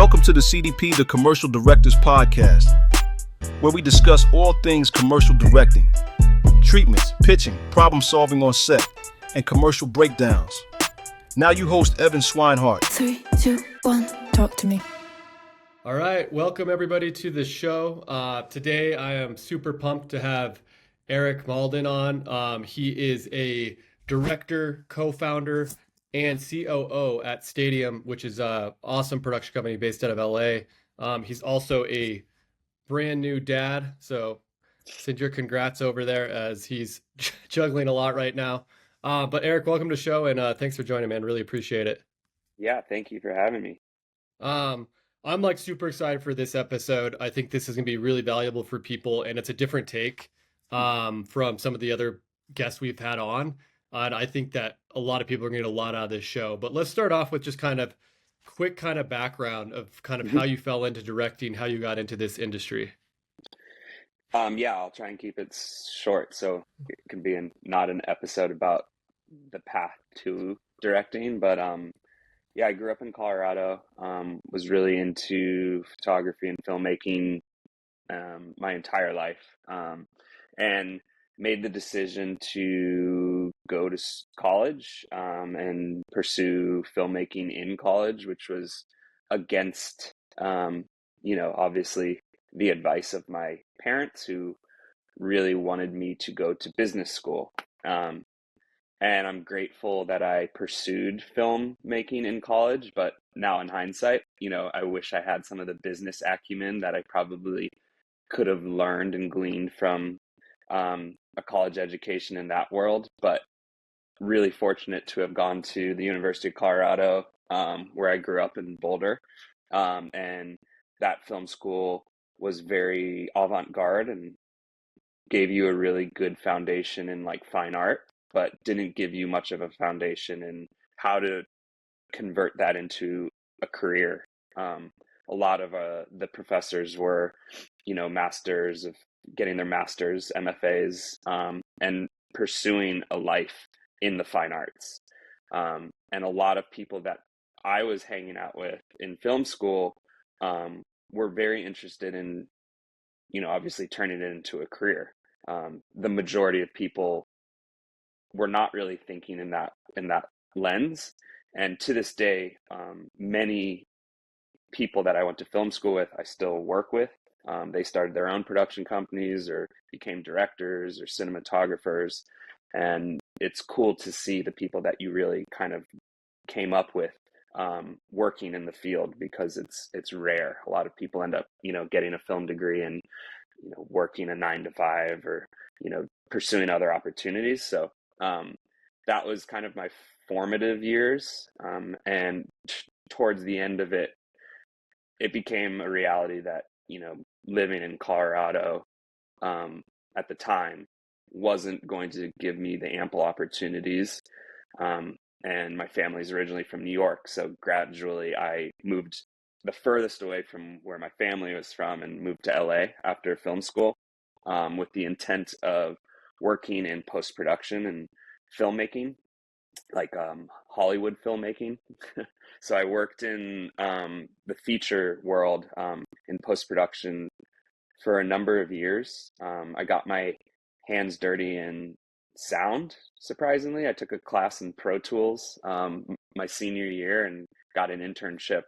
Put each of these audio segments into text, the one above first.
Welcome to the CDP, the Commercial Directors Podcast, where we discuss all things commercial directing, treatments, pitching, problem solving on set, and commercial breakdowns. Now you host Evan Swinehart. 3, 2, 1, talk to me. All right, welcome everybody to the show. Today I am super pumped to have Eric Maldin on. He is a director, co-founder, and COO at Stadium, which is an awesome production company based out of LA. He's also a brand new dad, so send your congrats over there as he's juggling a lot right now. But Eric, welcome to the show, and thanks for joining, man. Really appreciate it. Yeah, thank you for having me. I'm like super excited for this episode. I think this is going to be really valuable for people, and it's a different take from some of the other guests we've had on. And I think that a lot of people are going to get a lot out of this show. But let's start off with just kind of quick kind of background of kind of how you fell into directing, how you got into this industry. Yeah, I'll try and keep it short so it can be not an episode about the path to directing. But yeah, I grew up in Colorado, was really into photography and filmmaking my entire life, and made the decision to go to college and pursue filmmaking in college, which was against, obviously the advice of my parents, who really wanted me to go to business school. And I'm grateful that I pursued filmmaking in college, but now in hindsight, I wish I had some of the business acumen that I probably could have learned and gleaned from a college education in that world. But really fortunate to have gone to the University of Colorado, where I grew up in Boulder. And that film school was very avant-garde and gave you a really good foundation in like fine art, but didn't give you much of a foundation in how to convert that into a career. A lot of the professors were, masters of getting their masters, MFAs, and pursuing a life in the fine arts. And a lot of people that I was hanging out with in film school were very interested in, obviously turning it into a career. The majority of people were not really thinking in that lens. And to this day, many people that I went to film school with, I still work with. They started their own production companies or became directors or cinematographers. And it's cool to see the people that you really kind of came up with working in the field, because it's rare. A lot of people end up, getting a film degree and, working a 9-to-5 or, pursuing other opportunities. So that was kind of my formative years. And towards the end of it, it became a reality that, living in Colorado at the time wasn't going to give me the ample opportunities. And my family's originally from New York. So gradually I moved the furthest away from where my family was from and moved to LA after film school, with the intent of working in post-production and filmmaking, like Hollywood filmmaking. So I worked in the feature world in post-production for a number of years. I got my hands dirty in sound, surprisingly. I took a class in Pro Tools my senior year and got an internship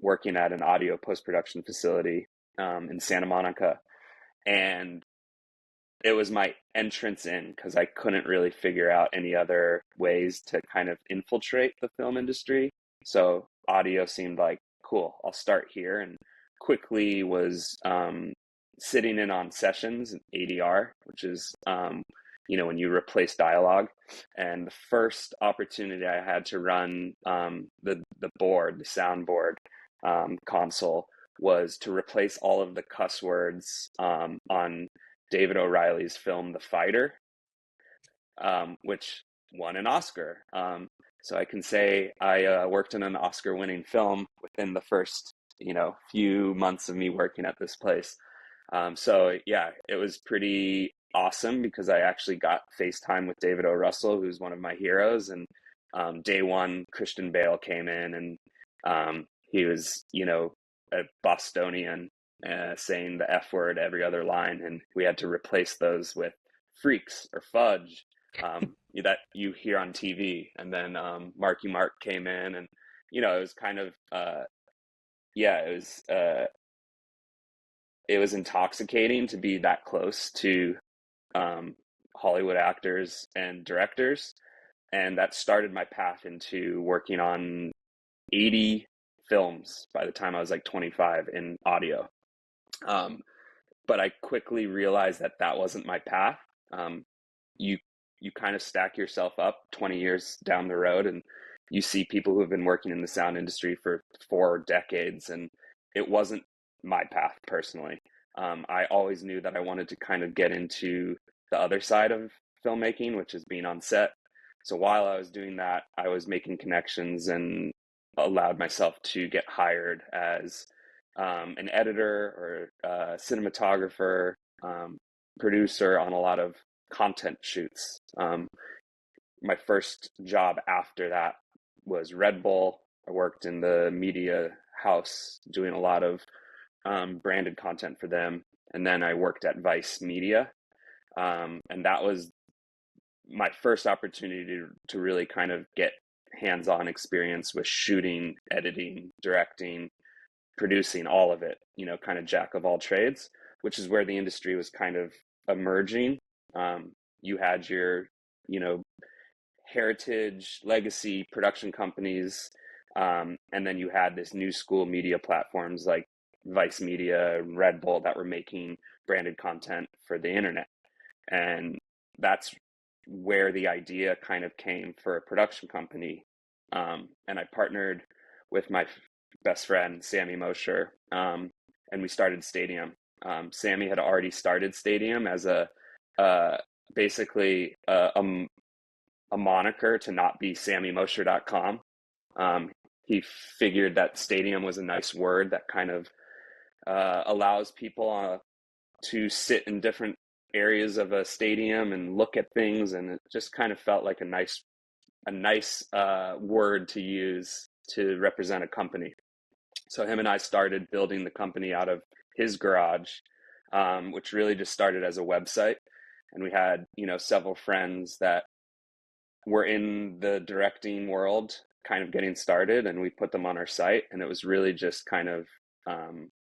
working at an audio post-production facility in Santa Monica. And it was my entrance in, because I couldn't really figure out any other ways to kind of infiltrate the film industry. So audio seemed like, cool, I'll start here. And quickly was sitting in on sessions, ADR, which is, when you replace dialogue. And the first opportunity I had to run the soundboard console, was to replace all of the cuss words on David O'Reilly's film, The Fighter, which won an Oscar. So I can say I worked in an Oscar-winning film within the first, few months of me working at this place. So yeah, it was pretty awesome, because I actually got FaceTime with David O. Russell, who's one of my heroes. And day one, Christian Bale came in, and he was, a Bostonian, saying the F word every other line, and we had to replace those with freaks or fudge, that you hear on TV. And then Marky Mark came in, and it was kind of yeah, it was intoxicating to be that close to Hollywood actors and directors, and that started my path into working on 80 films by the time I was like 25 in audio. But I quickly realized that that wasn't my path. You you kind of stack yourself up 20 years down the road, and you see people who have been working in the sound industry for 4 decades, and it wasn't my path personally. I always knew that I wanted to kind of get into the other side of filmmaking, which is being on set. So while I was doing that, I was making connections and allowed myself to get hired as an editor or cinematographer, producer on a lot of content shoots. My first job after that was Red Bull. I worked in the media house doing a lot of branded content for them. And then I worked at Vice Media. And that was my first opportunity to really kind of get hands-on experience with shooting, editing, directing, producing, all of it, kind of jack of all trades, which is where the industry was kind of emerging. You had your, heritage, legacy production companies, and then you had this new school media platforms like Vice Media, Red Bull, that were making branded content for the internet. And that's where the idea kind of came for a production company. And I partnered with my best friend, Sammy Mosher, and we started Stadium. Sammy had already started Stadium as basically a moniker to not be SammyMosher.com. He figured that Stadium was a nice word that kind of allows people to sit in different areas of a stadium and look at things, and it just kind of felt like a nice word to use to represent a company. So him and I started building the company out of his garage, which really just started as a website. And we had, several friends that were in the directing world kind of getting started, and we put them on our site. And it was really just kind of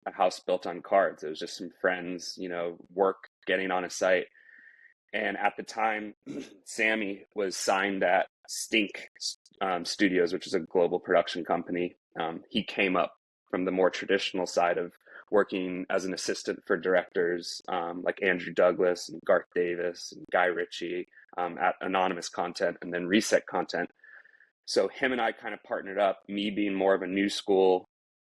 a house built on cards. It was just some friends, work getting on a site. And at the time, Sammy was signed at Stink Studios, which is a global production company. He came up from the more traditional side of working as an assistant for directors like Andrew Douglas and Garth Davis and Guy Ritchie at Anonymous Content and then Reset Content. So him and I kind of partnered up, me being more of a new school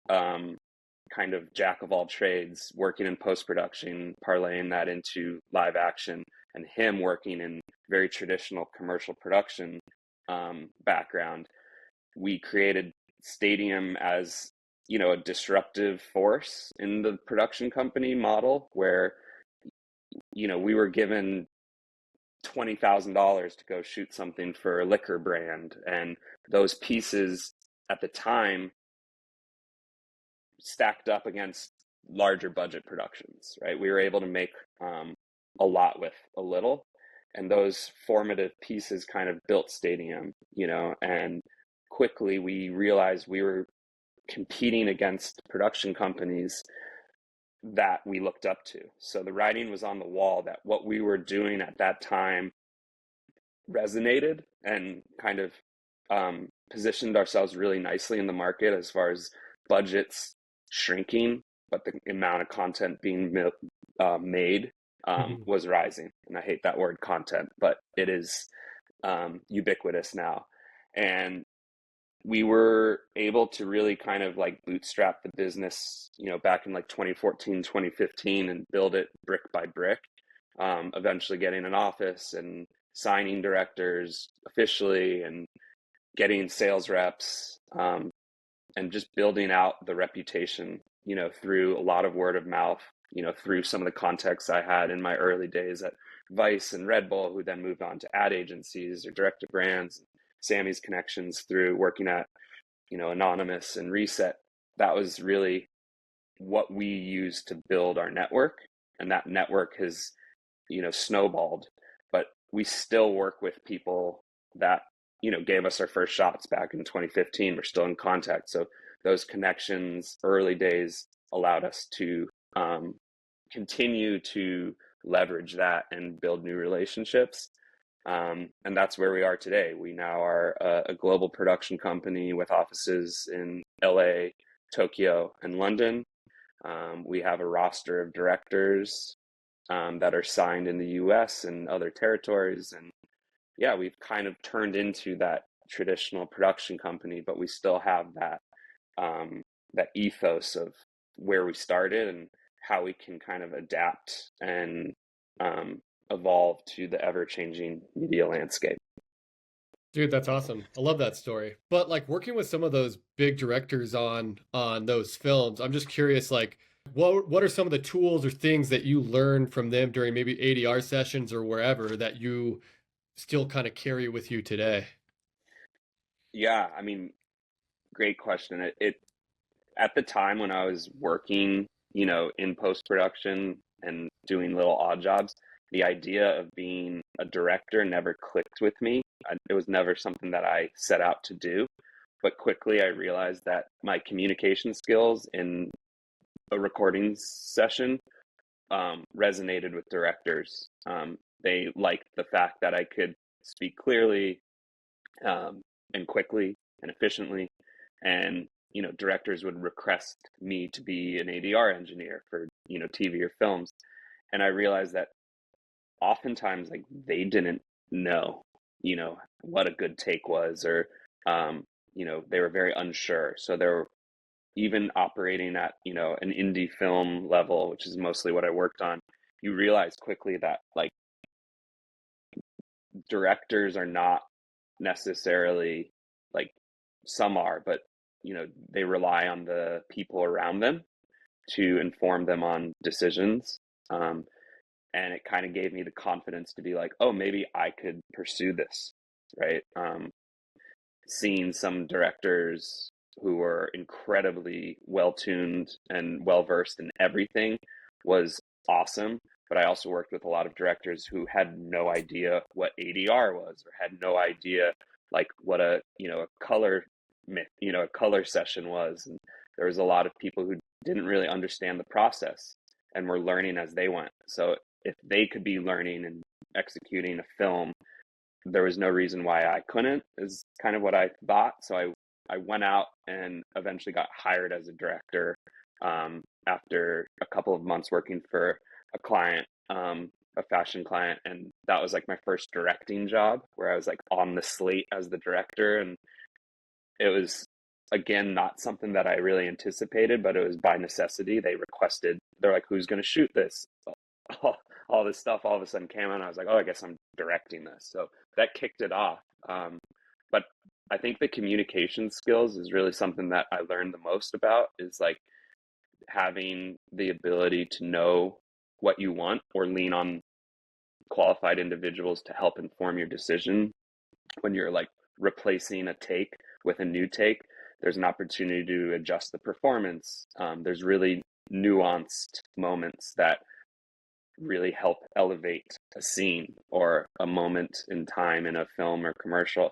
kind of jack of all trades, working in post-production, parlaying that into live action, and him working in very traditional commercial production background. We created Stadium as, a disruptive force in the production company model where, we were given $20,000 to go shoot something for a liquor brand. And those pieces at the time stacked up against larger budget productions, right? We were able to make a lot with a little. And those formative pieces kind of built Stadium, and quickly we realized we were competing against production companies that we looked up to. So the writing was on the wall that what we were doing at that time resonated and kind of positioned ourselves really nicely in the market as far as budgets shrinking, but the amount of content being made was rising. And I hate that word content, but it is ubiquitous now. And we were able to really kind of like bootstrap the business, back in like 2014, 2015 and build it brick by brick, eventually getting an office and signing directors officially and getting sales reps, and just building out the reputation, through a lot of word of mouth, through some of the contacts I had in my early days at Vice and Red Bull, who then moved on to ad agencies or direct to brands. Sammy's connections through working at, Anonymous and Reset that was really what we used to build our network. And that network has, snowballed, but we still work with people that, gave us our first shots back in 2015. We're still in contact. So those connections, early days, allowed us to continue to leverage that and build new relationships. And that's where we are today. We now are a global production company with offices in LA, Tokyo, and London. We have a roster of directors that are signed in the US and other territories. And yeah, we've kind of turned into that traditional production company, but we still have that ethos of where we started and how we can kind of adapt and evolve to the ever-changing media landscape. Dude, that's awesome. I love that story. But like working with some of those big directors on those films, I'm just curious, like what are some of the tools or things that you learned from them during maybe ADR sessions or wherever that you still kind of carry with you today? Yeah, I mean, great question. It at the time when I was working, in post-production and doing little odd jobs, the idea of being a director never clicked with me. It was never something that I set out to do. But quickly I realized that my communication skills in a recording session resonated with directors. They liked the fact that I could speak clearly and quickly and efficiently. And, directors would request me to be an ADR engineer for, TV or films. And I realized that oftentimes, like, they didn't know, what a good take was, or, they were very unsure. So they're even operating at, an indie film level, which is mostly what I worked on. You realize quickly that, like, directors are not necessarily like, some are, but they rely on the people around them to inform them on decisions. And it kind of gave me the confidence to be like, oh, maybe I could pursue this, right? Seeing some directors who were incredibly well tuned and well versed in everything was awesome. But I also worked with a lot of directors who had no idea what ADR was, or had no idea like what a color a color session was. And there was a lot of people who didn't really understand the process and were learning as they went. So if they could be learning and executing a film, there was no reason why I couldn't, is kind of what I thought. So I went out and eventually got hired as a director after a couple of months working for a client, a fashion client. And that was like my first directing job, where I was like on the slate as the director. And it was, again, not something that I really anticipated, but it was by necessity. They're like, who's going to shoot this? All this stuff all of a sudden came out, and I was like, oh, I guess I'm directing this. So that kicked it off. But I think the communication skills is really something that I learned the most about, is like having the ability to know what you want, or lean on qualified individuals to help inform your decision. When you're like replacing a take with a new take, there's an opportunity to adjust the performance. There's really nuanced moments that really help elevate a scene or a moment in time in a film or commercial.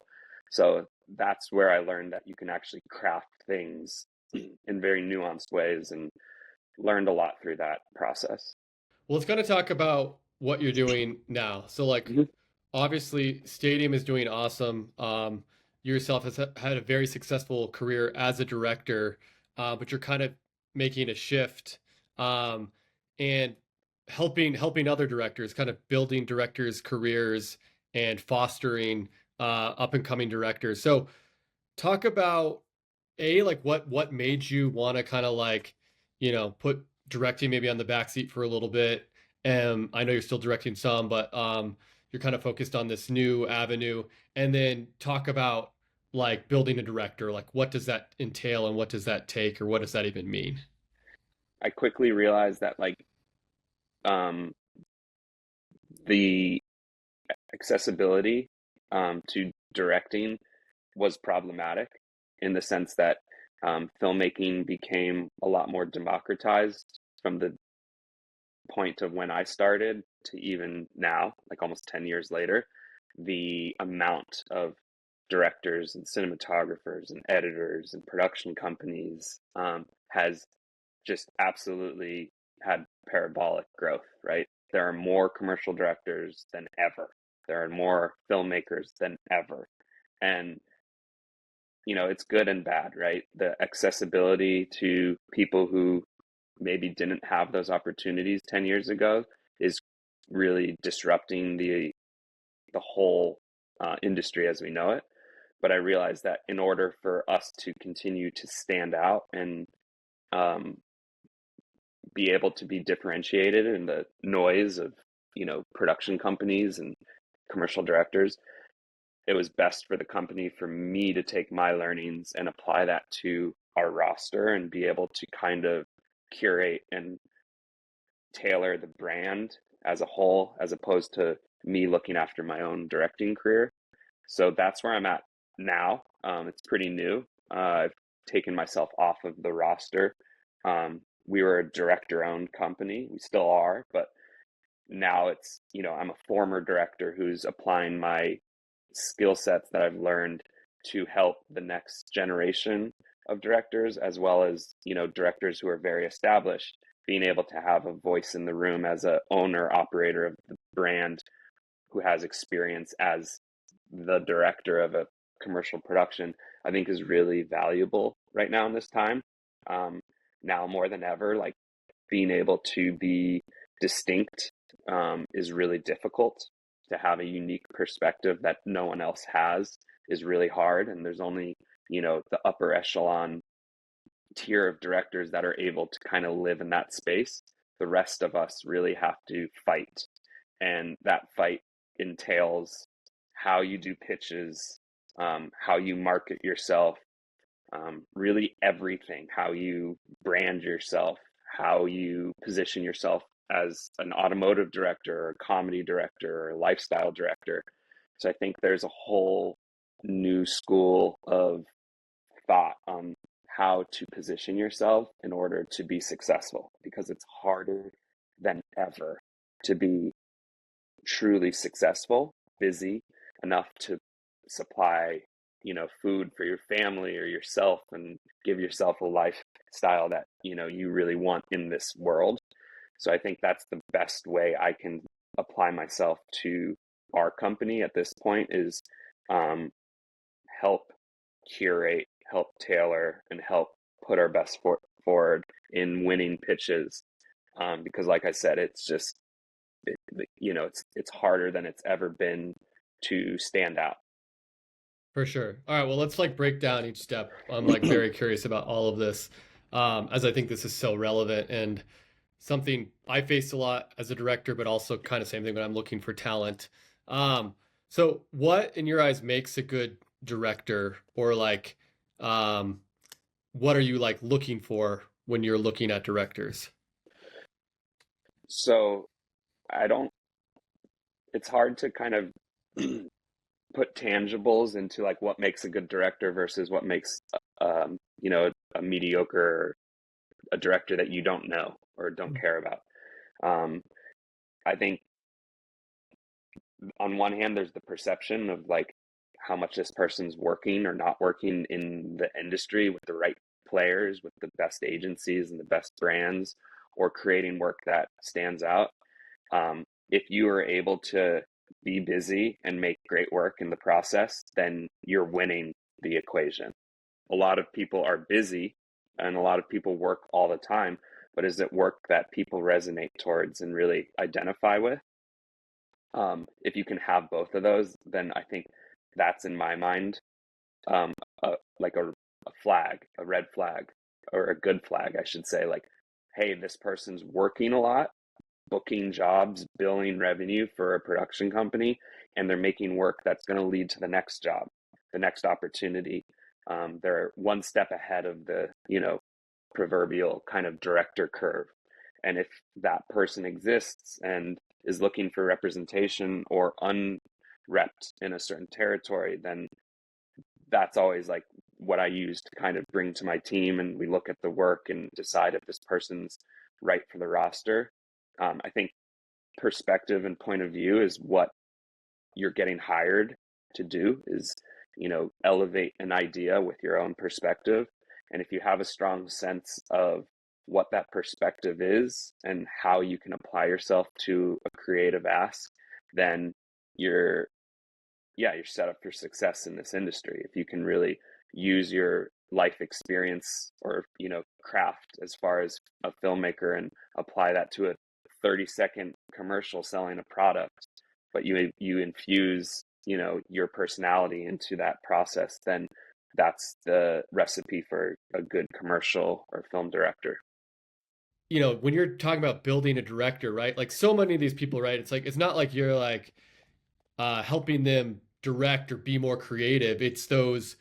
So that's where I learned that you can actually craft things in very nuanced ways, and learned a lot through that process. Well, let's kind of talk about what you're doing now. So like Mhm. obviously Stadium is doing awesome. You yourself has had a very successful career as a director, but you're kind of making a shift and helping other directors, kind of building directors' careers and fostering up and coming directors. So talk about like what made you want to kind of like put directing maybe on the back seat for a little bit. I know you're still directing some, but you're kind of focused on this new avenue. And then talk about like building a director, like what does that entail and what does that take, or what does that even mean? I quickly realized that like um, the accessibility to directing was problematic, in the sense that filmmaking became a lot more democratized from the point of when I started to even now, like almost 10 years later. The amount of directors and cinematographers and editors and production companies has just absolutely had parabolic growth, right? There are more commercial directors than ever. There are more filmmakers than ever. And, it's good and bad, right? The accessibility to people who maybe didn't have those opportunities 10 years ago is really disrupting the whole industry as we know it. But I realized that in order for us to continue to stand out and be able to be differentiated in the noise of production companies and commercial directors, it was best for the company for me to take my learnings and apply that to our roster and be able to kind of curate and tailor the brand as a whole, as opposed to me looking after my own directing career. So that's where I'm at now. It's pretty new. I've taken myself off of the roster. We were a director-owned company. We still are, but now it's, I'm a former director who's applying my skill sets that I've learned to help the next generation of directors, as well as, directors who are very established, being able to have a voice in the room as a owner operator of the brand who has experience as the director of a commercial production, I think is really valuable right now in this time. Now more than ever, like being able to be distinct is really difficult. To have a unique perspective that no one else has is really hard. And there's only, the upper echelon tier of directors that are able to kind of live in that space. The rest of us really have to fight. And that fight entails how you do pitches, how you market yourself, really everything, how you brand yourself, how you position yourself as an automotive director or comedy director or lifestyle director. So I think there's a whole new school of thought on how to position yourself in order to be successful, because it's harder than ever to be truly successful, busy enough to supply, food for your family or yourself and give yourself a lifestyle that, you really want in this world. So I think that's the best way I can apply myself to our company at this point is help curate, help tailor, and help put our best foot forward in winning pitches. Because like I said, it's just, it's harder than it's ever been to stand out. For sure. All right, well, let's break down each step. I'm very curious about all of this, as I think this is so relevant and something I faced a lot as a director, but also kind of same thing when I'm looking for talent. So what in your eyes makes a good director, or what are you looking for when you're looking at directors? So it's hard to kind of put tangibles into what makes a good director versus what makes, a mediocre, a director that you don't know or don't care about. I think on one hand, there's the perception of how much this person's working or not working in the industry with the right players, with the best agencies and the best brands, or creating work that stands out. If you are able to be busy and make great work in the process, then you're winning the equation. A lot of people are busy and a lot of people work all the time, but is it work that people resonate towards and really identify with? If you can have both of those, then I think that's, in my mind, a flag, a red flag, or a good flag, I should say. Hey, this person's working a lot, booking jobs, billing revenue for a production company, and they're making work that's going to lead to the next job, the next opportunity. They're one step ahead of the, proverbial kind of director curve. And if that person exists and is looking for representation or unrepped in a certain territory, then that's always what I use to kind of bring to my team, and we look at the work and decide if this person's right for the roster. I think perspective and point of view is what you're getting hired to do, is, elevate an idea with your own perspective. And if you have a strong sense of what that perspective is and how you can apply yourself to a creative ask, then you're set up for success in this industry. If you can really use your life experience or, craft as far as a filmmaker and apply that to a 30-second commercial selling a product, but you infuse, your personality into that process, then that's the recipe for a good commercial or film director. When you're talking about building a director, right? Like so many of these people, right? It's like, it's not like you're like helping them direct or be more creative. It's those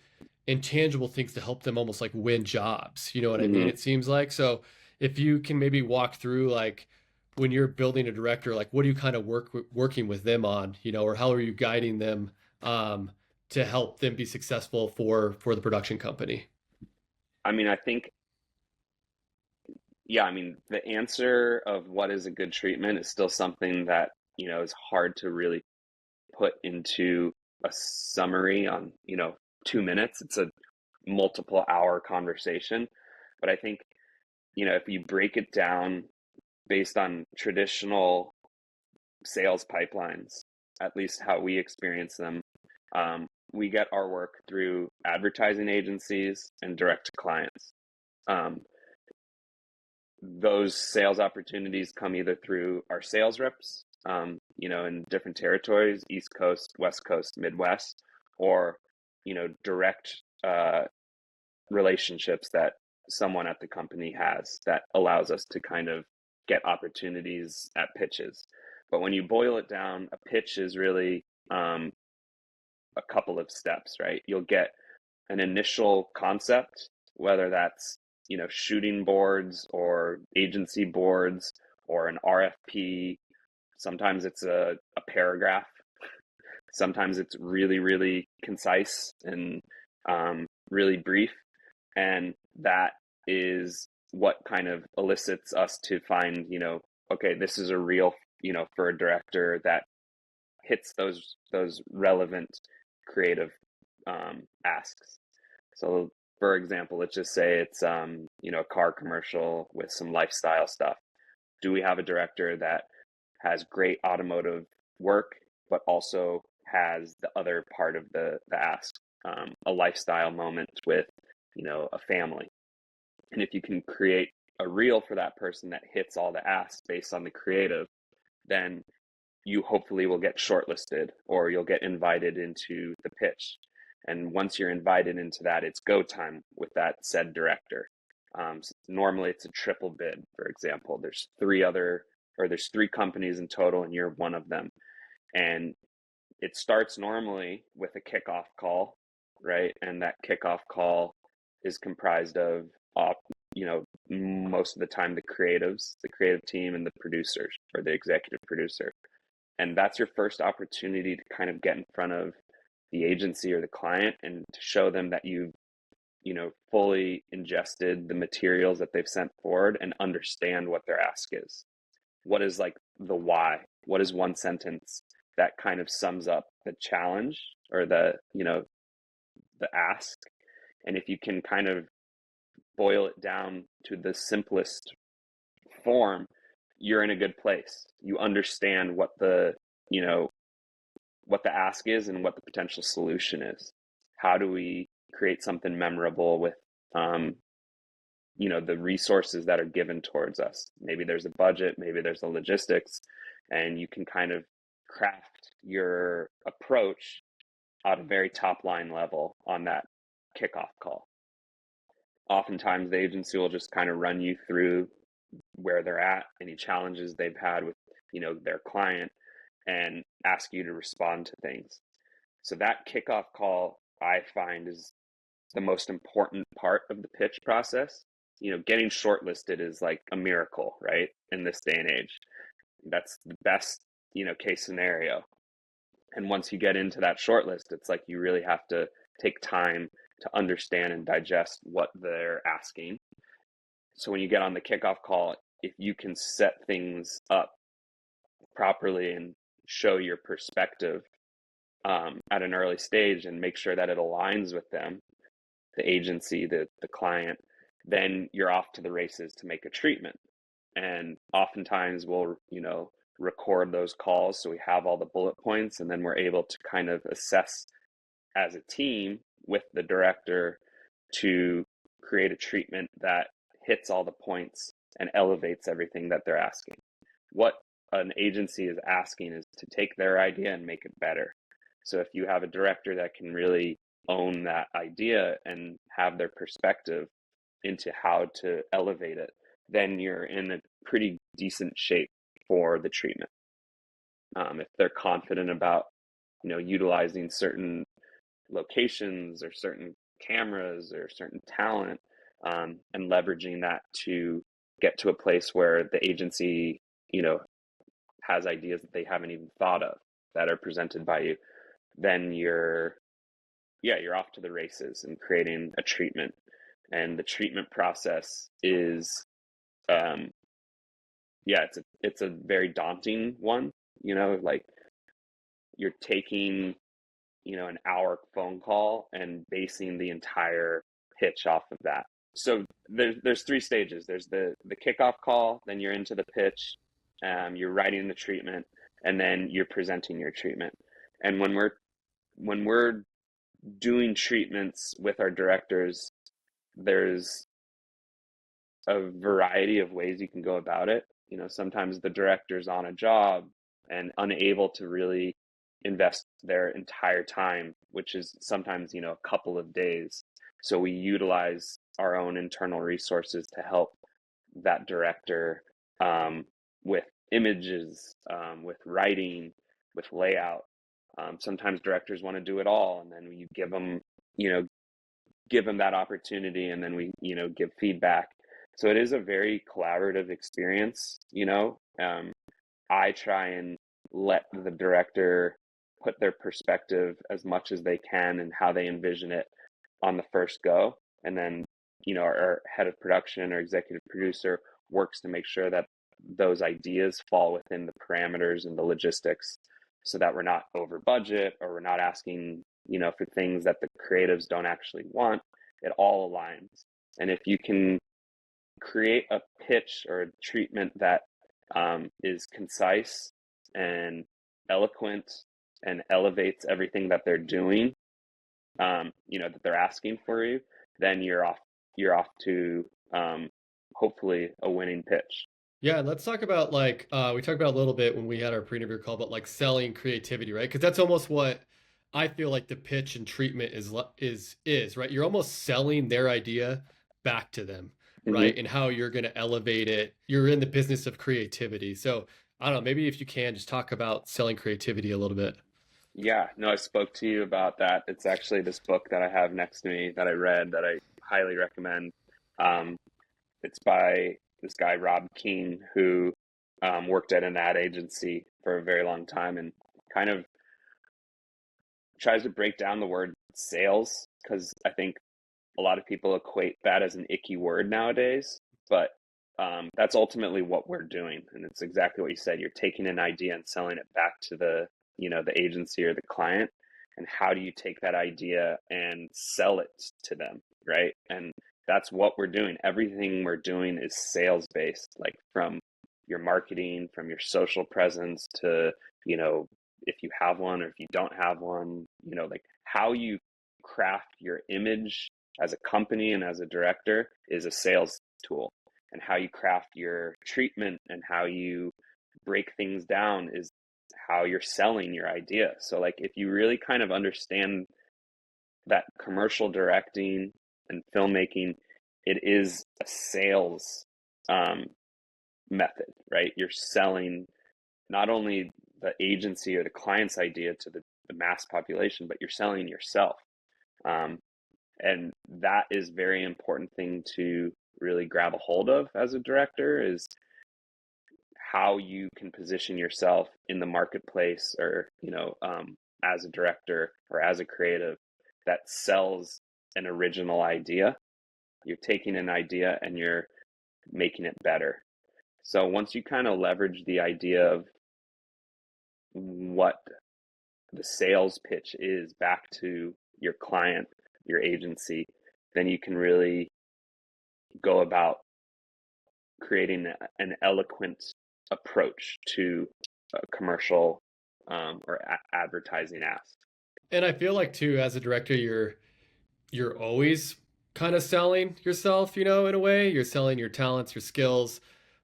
intangible things to help them almost like win jobs. You know what I mean? Mm-hmm. It seems like. So if you can maybe walk through like when you're building a director, like what do you kind of working with them on, or how are you guiding them to help them be successful for the production company? I mean, I think, yeah, I mean, the answer of what is a good treatment is still something that, is hard to really put into a summary on, 2 minutes. It's a multiple hour conversation. But I think, if you break it down based on traditional sales pipelines, at least how we experience them, we get our work through advertising agencies and direct to clients. Those sales opportunities come either through our sales reps, in different territories, East Coast, West Coast, Midwest, or, direct relationships that someone at the company has that allows us to kind of get opportunities at pitches. But when you boil it down, a pitch is really a couple of steps, right? You'll get an initial concept, whether that's, shooting boards or agency boards or an RFP. Sometimes it's a paragraph. Sometimes it's really, really concise and really brief. And that is what kind of elicits us to find, okay, this is a reel, for a director that hits those relevant creative asks. So, for example, let's just say it's a car commercial with some lifestyle stuff. Do we have a director that has great automotive work, but also has the other part of the ask, a lifestyle moment with, a family? And if you can create a reel for that person that hits all the asks based on the creative, then you hopefully will get shortlisted or you'll get invited into the pitch. And once you're invited into that, it's go time with that said director. So normally it's a triple bid, for example. There's three companies in total and you're one of them. And it starts normally with a kickoff call, right? And that kickoff call is comprised of, most of the time the creative team and the producers or the executive producer. And that's your first opportunity to kind of get in front of the agency or the client and to show them that you've, fully ingested the materials that they've sent forward and understand what their ask is. What is like the why? What is one sentence that kind of sums up the challenge or the ask? And if you can kind of boil it down to the simplest form, you're in a good place. You understand what the ask is and what the potential solution is. How do we create something memorable with the resources that are given towards us? Maybe there's a budget, maybe there's a logistics, and you can kind of craft your approach at a very top line level on that kickoff call. Oftentimes the agency will just kind of run you through where they're at, any challenges they've had with, their client, and ask you to respond to things. So that kickoff call, I find, is the most important part of the pitch process. Getting shortlisted is like a miracle, right? In this day and age, that's the best, case scenario. And once you get into that shortlist, it's like you really have to take time to understand and digest what they're asking. So when you get on the kickoff call, if you can set things up properly and show your perspective at an early stage and make sure that it aligns with them, the agency, the client, then you're off to the races to make a treatment. And oftentimes we'll, record those calls so we have all the bullet points, and then we're able to kind of assess as a team with the director to create a treatment that hits all the points and elevates everything that they're asking. What an agency is asking is to take their idea and make it better. So if you have a director that can really own that idea and have their perspective into how to elevate it, then you're in a pretty decent shape for the treatment. If they're confident about, utilizing certain locations or certain cameras or certain talent, and leveraging that to get to a place where the agency, has ideas that they haven't even thought of that are presented by you, then you're off to the races and creating a treatment. And the treatment process is, it's a very daunting one. Like you're taking, an hour phone call and basing the entire pitch off of that. So there's three stages. There's the kickoff call, then you're into the pitch, you're writing the treatment, and then you're presenting your treatment. And when we're doing treatments with our directors, there's a variety of ways you can go about it. Sometimes the director's on a job and unable to really invest their entire time, which is sometimes, a couple of days. So we utilize our own internal resources to help that director with images, with writing, with layout. Sometimes directors want to do it all, and then you give them that opportunity, and then we, give feedback. So it is a very collaborative experience. I try and let the director put their perspective as much as they can and how they envision it on the first go. And then, our head of production or executive producer works to make sure that those ideas fall within the parameters and the logistics, so that we're not over budget or we're not asking, for things that the creatives don't actually want. It all aligns. And if you can create a pitch or a treatment that is concise and eloquent and elevates everything that they're doing, that they're asking for you, then you're off to hopefully a winning pitch. Yeah, and let's talk about we talked about a little bit when we had our pre-interview call, but like selling creativity, right? Because that's almost what I feel like the pitch and treatment is right. You're almost selling their idea back to them, right? And how you're going to elevate it. You're in the business of creativity, so I don't know. Maybe if you can just talk about selling creativity a little bit. Yeah, no, I spoke to you about that. It's actually this book that I have next to me that I read that I highly recommend. It's by this guy, Rob Keane, who worked at an ad agency for a very long time and kind of tries to break down the word sales, because I think a lot of people equate that as an icky word nowadays. But that's ultimately what we're doing. And it's exactly what you said. You're taking an idea and selling it back to the agency or the client. And how do you take that idea and sell it to them, right? And that's what we're doing. Everything we're doing is sales based, like from your marketing, from your social presence to, if you have one or if you don't have one, like how you craft your image as a company and as a director is a sales tool. And how you craft your treatment and how you break things down is how you're selling your idea. So like if you really kind of understand that commercial directing and filmmaking, it is a sales method, right? You're selling not only the agency or the client's idea to the mass population, but you're selling yourself. And that is very important thing to really grab a hold of as a director, is how you can position yourself in the marketplace, or as a director or as a creative that sells an original idea. You're taking an idea and you're making it better. So once you kind of leverage the idea of what the sales pitch is back to your client, your agency, then you can really go about creating an eloquent approach to a commercial or advertising ask. And I feel like too, as a director, you're always kind of selling yourself, in a way. You're selling your talents, your skills.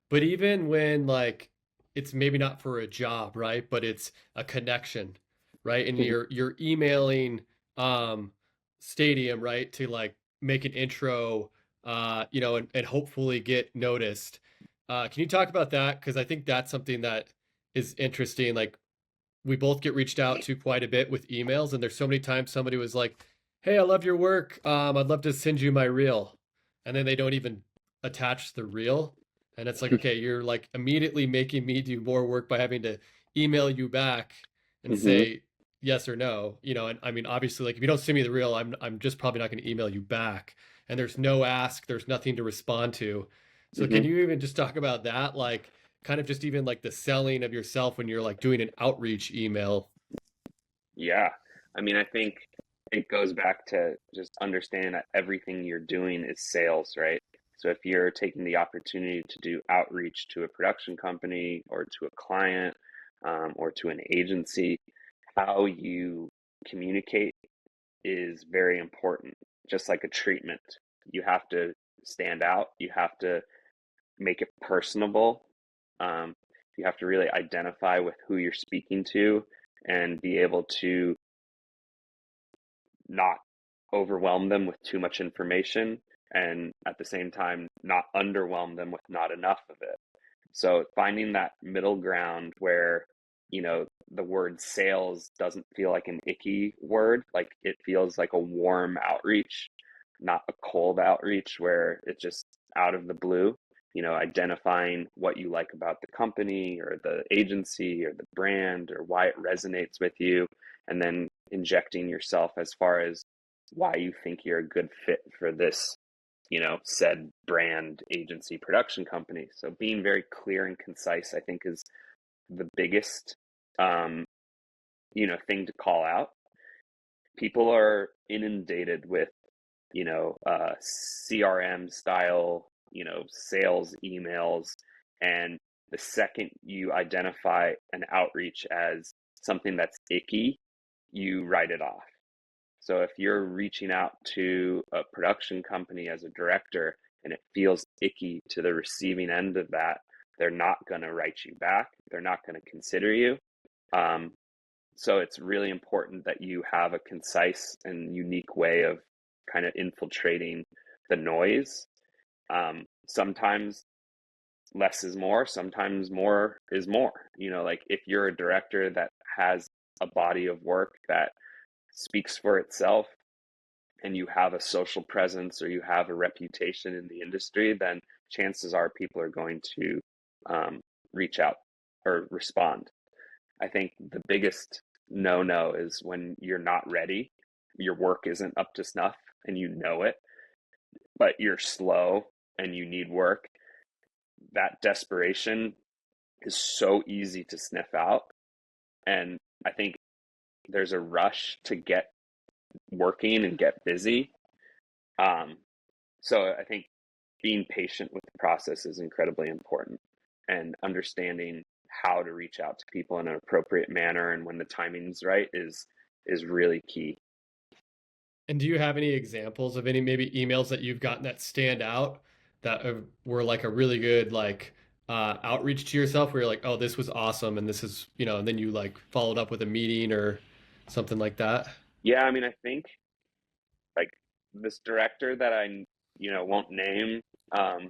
But even when like it's maybe not for a job, right? But it's a connection, right? And you're emailing um Stadium, right, to like make an intro and hopefully get noticed. Can you talk about that? Because I think that's something that is interesting. Like we both get reached out to quite a bit with emails, and there's so many times somebody was like, "Hey, I love your work. I'd love to send you my reel," and then they don't even attach the reel, and it's like, okay, you're like immediately making me do more work by having to email you back and Mm-hmm. say yes or no, and I mean, obviously, like if you don't send me the reel, I'm just probably not going to email you back, and there's no ask, there's nothing to respond to. So can Mm-hmm. you even just talk about that, like kind of just even like the selling of yourself when you're like doing an outreach email? Yeah. I mean, I think it goes back to just understanding that everything you're doing is sales, right? So if you're taking the opportunity to do outreach to a production company or to a client or to an agency, how you communicate is very important. Just like a treatment, you have to stand out, you have to make it personable. Um, you have to really identify with who you're speaking to and be able to not overwhelm them with too much information and at the same time not underwhelm them with not enough of it. So finding that middle ground where, the word sales doesn't feel like an icky word, like it feels like a warm outreach, not a cold outreach where it's just out of the blue, identifying what you like about the company or the agency or the brand or why it resonates with you, and then injecting yourself as far as why you think you're a good fit for this, said brand, agency, production company. So being very clear and concise, I think, is the biggest, thing to call out. People are inundated with, CRM style, sales emails. And the second you identify an outreach as something that's icky, you write it off. So if you're reaching out to a production company as a director and it feels icky to the receiving end of that, they're not going to write you back. They're not going to consider you. Um, so it's really important that you have a concise and unique way of kind of infiltrating the noise. Sometimes less is more, sometimes more is more. Like if you're a director that has a body of work that speaks for itself, and you have a social presence or you have a reputation in the industry, then chances are people are going to reach out or respond. I think the biggest no is when you're not ready, your work isn't up to snuff and you know it, but you're slow and you need work. That desperation is so easy to sniff out. And I think there's a rush to get working and get busy. Um, so I think being patient with the process is incredibly important, and understanding how to reach out to people in an appropriate manner and when the timing's right is really key. And do you have any examples of any maybe emails that you've gotten that stand out that were like a really good like outreach to yourself where you're like, oh, this was awesome, and this is, and then you like followed up with a meeting or something like that? Yeah, I mean, I think like this director that I won't name um,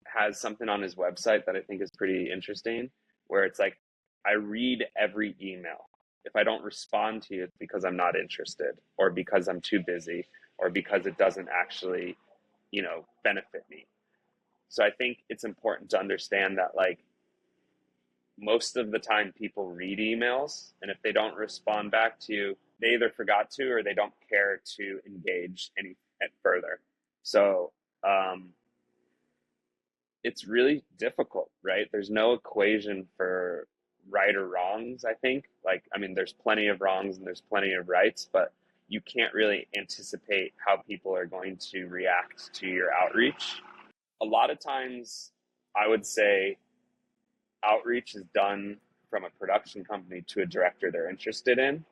has something on his website that I think is pretty interesting, where it's like, I read every email. If I don't respond to you, it's because I'm not interested, or because I'm too busy, or because it doesn't actually, benefit me. So I think it's important to understand that, like, most of the time people read emails, and if they don't respond back to you, they either forgot to or they don't care to engage any further. So it's really difficult, right? There's no equation for right or wrongs, I think. Like, I mean, there's plenty of wrongs and there's plenty of rights, but you can't really anticipate how people are going to react to your outreach. A lot of times, I would say outreach is done from a production company to a director they're interested in.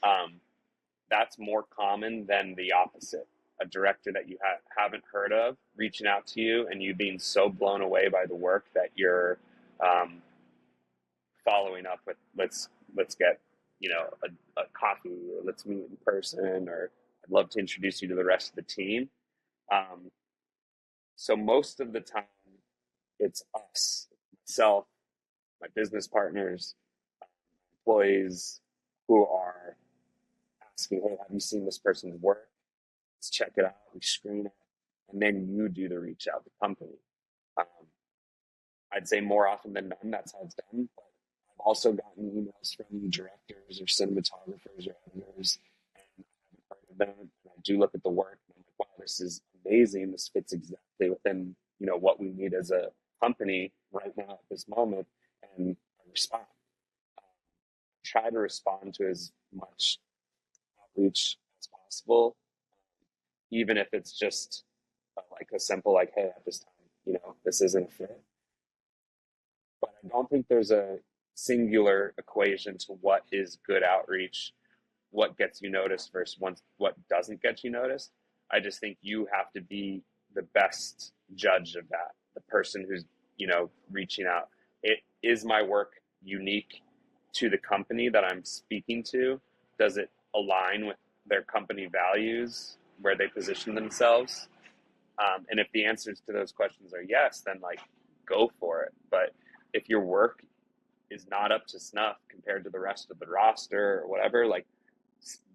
Um, that's more common than the opposite. A director that you haven't heard of reaching out to you and you being so blown away by the work that you're following up with, let's get, a coffee, or let's meet in person, or I'd love to introduce you to the rest of the team. So most of the time it's us, myself, my business partners, employees, who are asking, hey, have you seen this person's work? Let's check it out. We screen it, and then you do the reach out to the company. Um, I'd say more often than none, that's how it's done. But I've also gotten emails from directors or cinematographers or editors, and I haven't heard of them. And I do look at the work, and I'm like, wow, this is amazing. This fits exactly within what we need as a company right now at this moment, and I respond. Try to respond to as much outreach as possible, even if it's just like a simple, like, hey, at this time, this isn't a fit. But I don't think there's a singular equation to what is good outreach, what gets you noticed versus what doesn't get you noticed. I just think you have to be the best judge of that, the person who's, reaching out. Is my work unique to the company that I'm speaking to? Does it align with their company values, where they position themselves? And if the answers to those questions are yes, then like go for it. But if your work is not up to snuff compared to the rest of the roster or whatever, like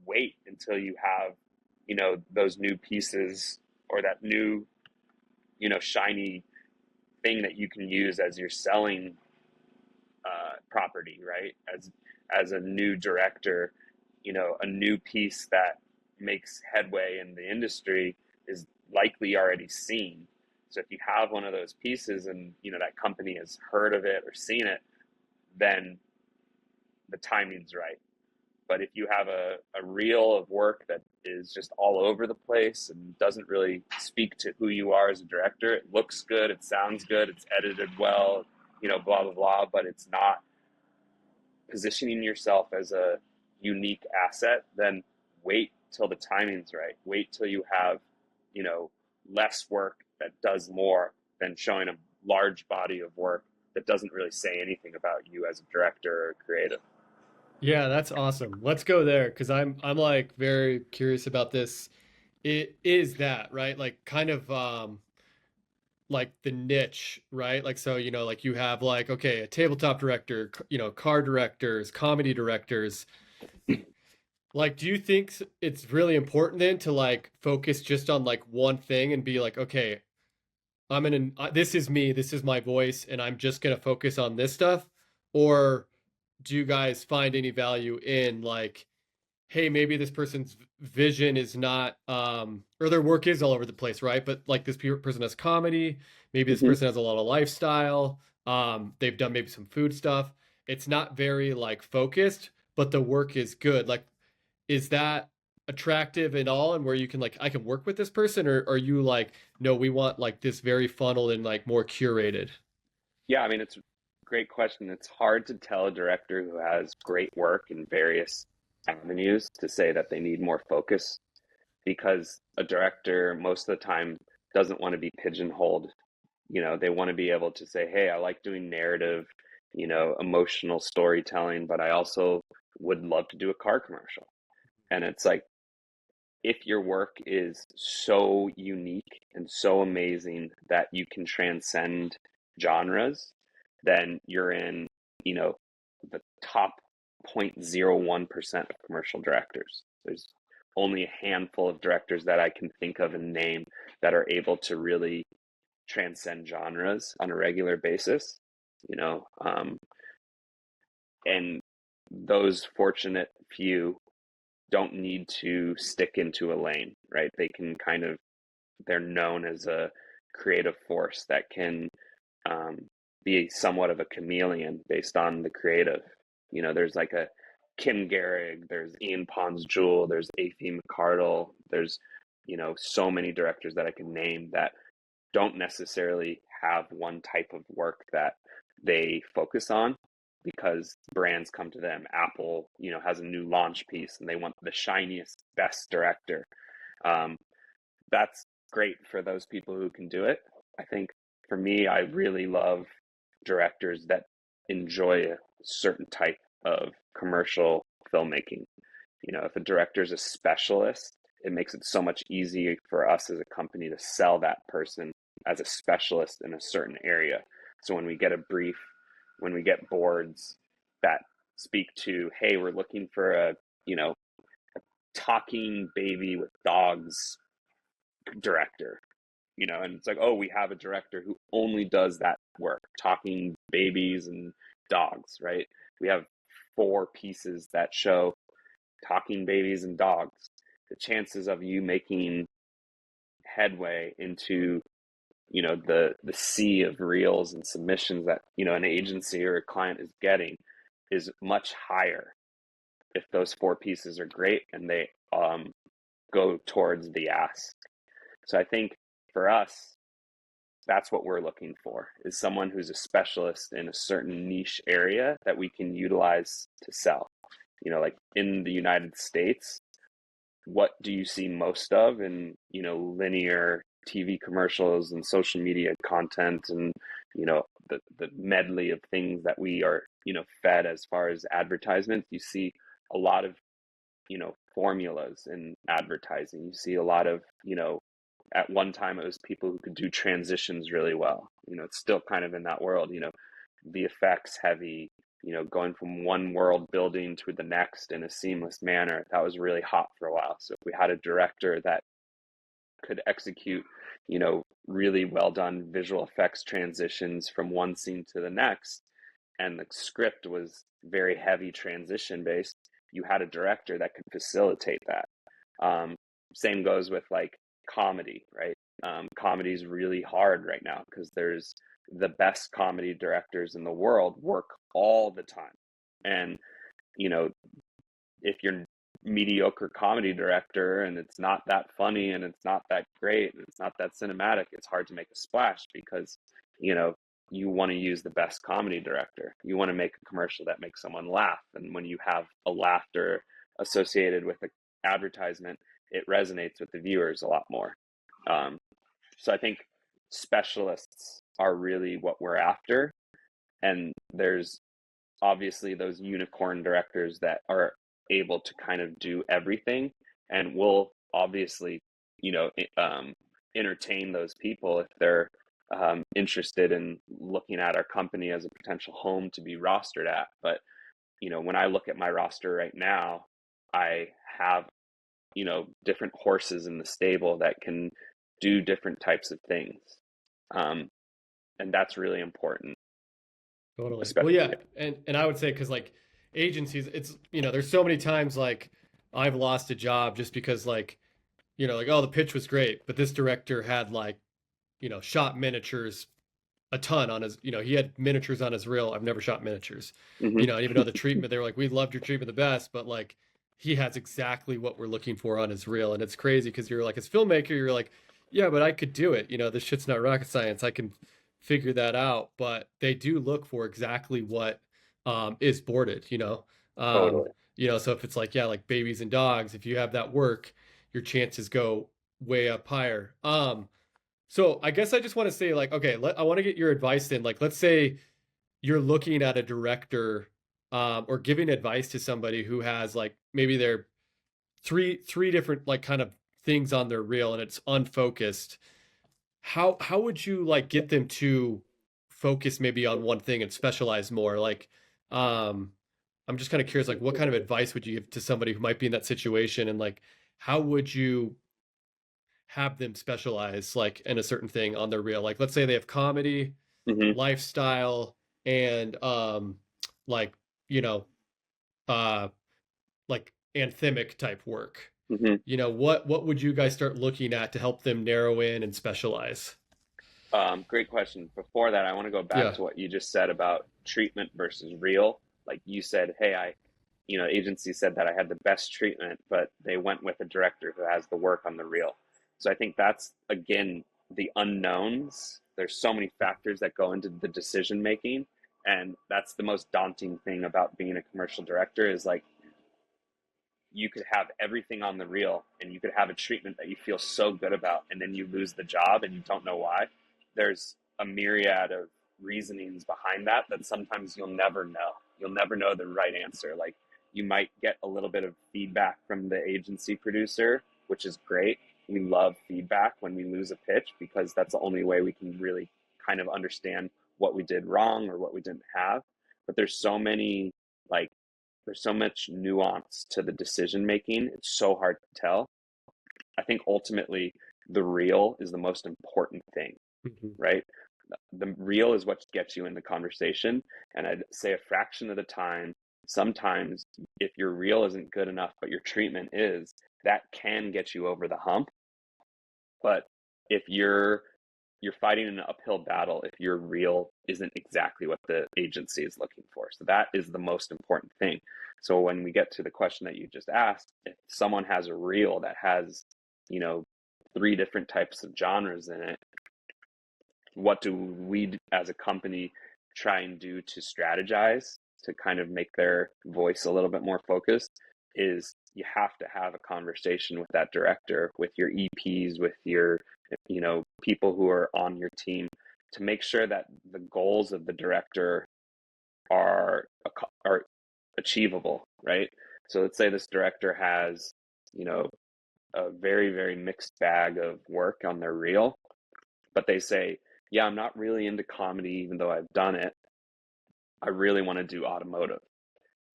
wait until you have, those new pieces or that new, shiny thing that you can use as you're selling property, right? As a new director, a new piece that makes headway in the industry is likely already seen. So if you have one of those pieces and that company has heard of it or seen it, then the timing's right. But if you have a reel of work that is just all over the place and doesn't really speak to who you are as a director, it looks good, it sounds good, it's edited well, blah, blah, blah, but it's not positioning yourself as a unique asset, then wait till the timing's right. Wait till you have, less work that does more than showing a large body of work that doesn't really say anything about you as a director or creative. Yeah, that's awesome. Let's go there because I'm like very curious about this. It is that, right? Like kind of like the niche, right? Like so, like you have like okay, a tabletop director, car directors, comedy directors. Like, do you think it's really important then to like focus just on like one thing and be like, okay, this is me, this is my voice, and I'm just gonna focus on this stuff? Or do you guys find any value in like, hey, maybe this person's vision is not, or their work is all over the place, right? But like this person has comedy, maybe this Mm-hmm. person has a lot of lifestyle, they've done maybe some food stuff. It's not very like focused, but the work is good. Like, is that attractive and all and where you can like I can work with this person, or are you like no, we want like this very funneled and like more curated? Yeah, I mean, it's a great question. It's hard to tell a director who has great work in various avenues to say that they need more focus, because a director most of the time doesn't want to be pigeonholed. They want to be able to say, hey, I like doing narrative, emotional storytelling, but I also would love to do a car commercial. And it's like, if your work is so unique and so amazing that you can transcend genres, then you're in, the top 0.01% of commercial directors. There's only a handful of directors that I can think of and name that are able to really transcend genres on a regular basis, and those fortunate few don't need to stick into a lane, right? They're known as a creative force that can be somewhat of a chameleon based on the creative. There's like a Kim Gehrig, there's Ian Pons Jewell, there's A.F. McCardle, there's, so many directors that I can name that don't necessarily have one type of work that they focus on because brands come to them. Apple, has a new launch piece and they want the shiniest, best director. That's great for those people who can do it. I think for me, I really love directors that enjoy a certain type of commercial filmmaking. If a director is a specialist, it makes it so much easier for us as a company to sell that person as a specialist in a certain area. So when we get a brief, when we get boards that speak to, hey, we're looking for a talking baby with dogs director, and it's like, oh, we have a director who only does that work, talking babies and dogs, right? We have 4 pieces that show talking babies and dogs. The chances of you making headway into the sea of reels and submissions that an agency or a client is getting is much higher if those 4 pieces are great and they go towards the ask. So I think for us, that's what we're looking for, is someone who's a specialist in a certain niche area that we can utilize to sell. Like in the United States, what do you see most of in, linear TV commercials and social media content and, the medley of things that we are, fed as far as advertisements? You see a lot of, formulas in advertising. You see a lot of, at one time it was people who could do transitions really well. It's still kind of in that world, the effects heavy, going from one world building to the next in a seamless manner. That was really hot for a while. So if we had a director that could execute, really well done visual effects transitions from one scene to the next, and the script was very heavy transition based, you had a director that could facilitate that. Same goes with like comedy, right? Comedy is really hard right now because there's the best comedy directors in the world work all the time. And, if you're mediocre comedy director and it's not that funny and it's not that great and it's not that cinematic, it's hard to make a splash because, you want to use the best comedy director. You want to make a commercial that makes someone laugh. And when you have a laughter associated with an advertisement, it resonates with the viewers a lot more. So I think specialists are really what we're after. And there's obviously those unicorn directors that are able to kind of do everything. And we'll obviously, entertain those people if they're interested in looking at our company as a potential home to be rostered at. But, when I look at my roster right now, I have, different horses in the stable that can do different types of things. And that's really important. Totally. Especially, Well, yeah. And I would say, because like agencies, it's, there's so many times like I've lost a job just because like, like, oh, the pitch was great, but this director had like, shot miniatures a ton on his, he had miniatures on his reel. I've never shot miniatures, Mhm. and even though the treatment, they were like, we loved your treatment the best, but like he has exactly what we're looking for on his reel. And it's crazy because you're like, as filmmaker, you're like, yeah, but I could do it. This shit's not rocket science. I can figure that out. But they do look for exactly what is boarded, Totally. so if it's like, yeah, like babies and dogs, if you have that work, your chances go way up higher. So I guess I just want to say like, okay, I want to get your advice then. Like, let's say you're looking at a director or giving advice to somebody who has like maybe they're three different like kind of things on their reel and it's unfocused. How would you like get them to focus maybe on one thing and specialize more? Like, I'm just kind of curious, like what kind of advice would you give to somebody who might be in that situation, and like how would you have them specialize like in a certain thing on their reel? Like let's say they have comedy, Hmm. lifestyle, and like, uh like anthemic type work. Hmm. What would you guys start looking at to help them narrow in and specialize? Great question. Before that, I want to go back Yeah. to what you just said about treatment versus real. Like you said, hey, agency said that I had the best treatment, but they went with a director who has the work on the reel. So I think that's, again, the unknowns. There's so many factors that go into the decision making. And that's the most daunting thing about being a commercial director is like, you could have everything on the reel and you could have a treatment that you feel so good about and then you lose the job and you don't know why. There's a myriad of reasonings behind that sometimes you'll never know. You'll never know the right answer. Like you might get a little bit of feedback from the agency producer, which is great. We love feedback when we lose a pitch because that's the only way we can really kind of understand what we did wrong or what we didn't have. But like there's so much nuance to the decision making. It's so hard to tell. I think ultimately the real is the most important thing, Mhm. right? The real is what gets you in the conversation. And I'd say a fraction of the time, sometimes if your real isn't good enough, but your treatment is, that can get you over the hump. But if you're fighting an uphill battle if your reel isn't exactly what the agency is looking for. So that is the most important thing. So when we get to the question that you just asked, if someone has a reel that has, you know, three different types of genres in it, what do we as a company try and do to strategize to kind of make their voice a little bit more focused is you have to have a conversation with that director, with your EPs, with your, people who are on your team to make sure that the goals of the director are are achievable, right? So let's say this director has, you know, a very, very mixed bag of work on their reel, but they say, yeah, I'm not really into comedy, even though I've done it. I really want to do automotive.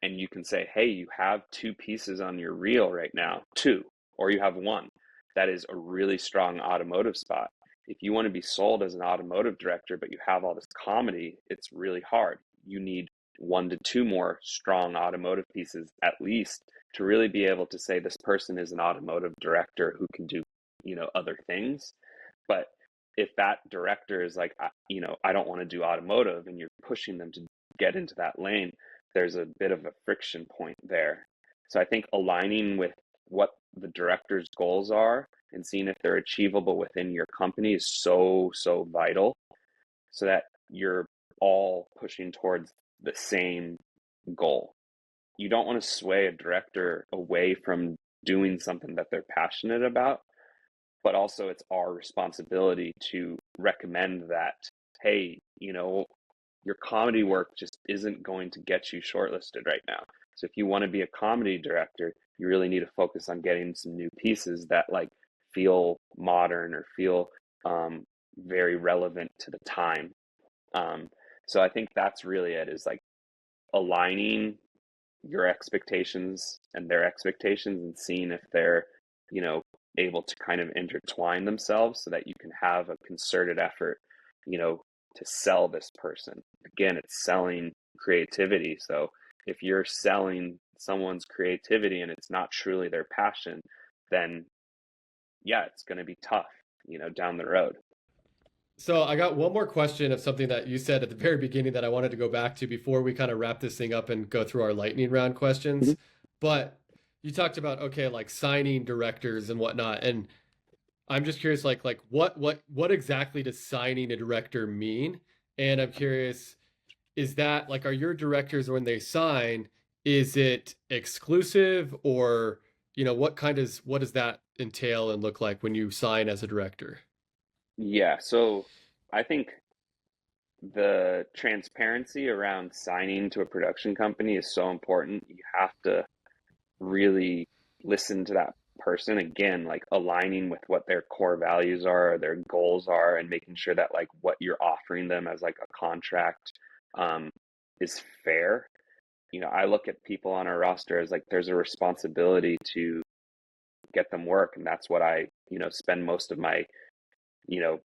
And you can say, hey, you have two pieces on your reel right now, two, or you have one. That is a really strong automotive spot. If you want to be sold as an automotive director, but you have all this comedy, it's really hard. You need one to two more strong automotive pieces at least to really be able to say this person is an automotive director who can do, other things. But if that director is like, I don't want to do automotive, and you're pushing them to get into that lane, there's a bit of a friction point there. So I think aligning with what the director's goals are and seeing if they're achievable within your company is so, so vital so that you're all pushing towards the same goal. You don't want to sway a director away from doing something that they're passionate about, but also it's our responsibility to recommend that, hey, your comedy work just isn't going to get you shortlisted right now. So if you want to be a comedy director, you really need to focus on getting some new pieces that like feel modern or feel very relevant to the time. Um, so I think that's really it, is like aligning your expectations and their expectations and seeing if they're, you know, able to kind of intertwine themselves so that you can have a concerted effort, you know, to sell this person. Again, it's selling creativity. So if you're selling someone's creativity and it's not truly their passion, then yeah, it's going to be tough, down the road. So I got one more question of something that you said at the very beginning that I wanted to go back to before we kind of wrap this thing up and go through our lightning round questions. Mhm. But you talked about, okay, like signing directors and whatnot. And I'm just curious, like what exactly does signing a director mean? And I'm curious, is that like, are your directors when they sign, is it exclusive, or what does that entail and look like when you sign as a director? Yeah, so I think the transparency around signing to a production company is so important. You have to really listen to that person, again, like aligning with what their core values are, their goals are, and making sure that like what you're offering them as like a contract um, is fair. I look at people on our roster as like there's a responsibility to get them work, and that's what I spend most of my you know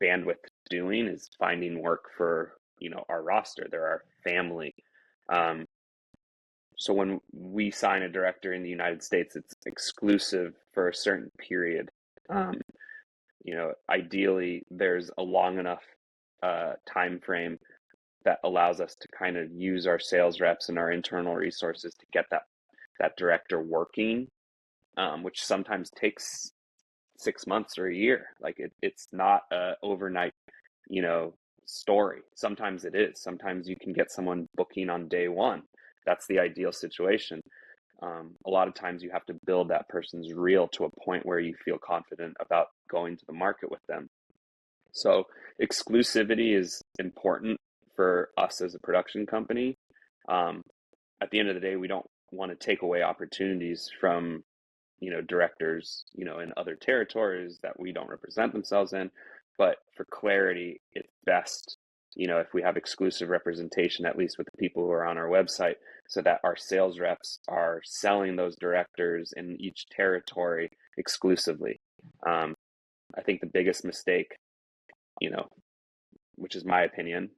bandwidth doing, is finding work for our roster. They're our family. um, So when we sign a director in the United States, it's exclusive for a certain period. Um, Ideally, there's a long enough time frame that allows us to kind of use our sales reps and our internal resources to get that director working, which sometimes takes 6 months or a year. Like it's not a overnight, story. Sometimes it is. Sometimes you can get someone booking on day one. That's the ideal situation. A lot of times you have to build that person's reel to a point where you feel confident about going to the market with them. So exclusivity is important for us as a production company. At the end of the day, we don't want to take away opportunities from, directors, in other territories that we don't represent themselves in. But for clarity, it's best, if we have exclusive representation, at least with the people who are on our website, so that our sales reps are selling those directors in each territory exclusively. I think the biggest mistake, which is my opinion,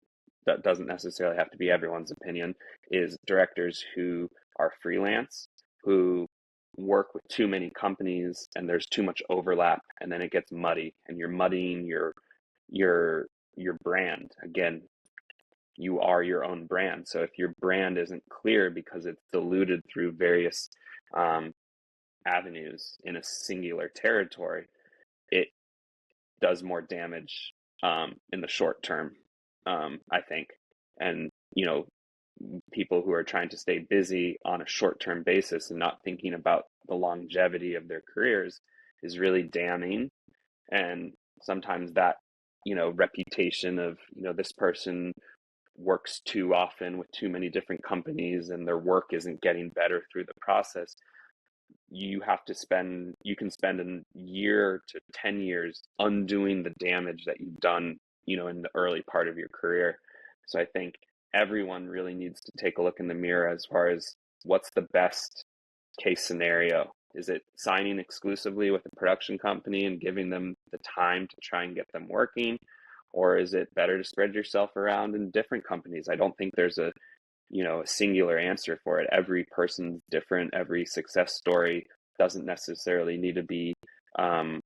that doesn't necessarily have to be everyone's opinion, is directors who are freelance, who work with too many companies and there's too much overlap, and then it gets muddy and you're muddying your brand. Again, you are your own brand. So if your brand isn't clear because it's diluted through various avenues in a singular territory, it does more damage in the short term, I think. And, people who are trying to stay busy on a short-term basis and not thinking about the longevity of their careers is really damning. And sometimes that, reputation of, this person works too often with too many different companies and their work isn't getting better through the process. You can spend a year to 10 years undoing the damage that you've done, in the early part of your career. So I think everyone really needs to take a look in the mirror as far as what's the best case scenario. Is it signing exclusively with a production company and giving them the time to try and get them working? Or is it better to spread yourself around in different companies? I don't think there's a singular answer for it. Every person's different. Every success story doesn't necessarily need to be an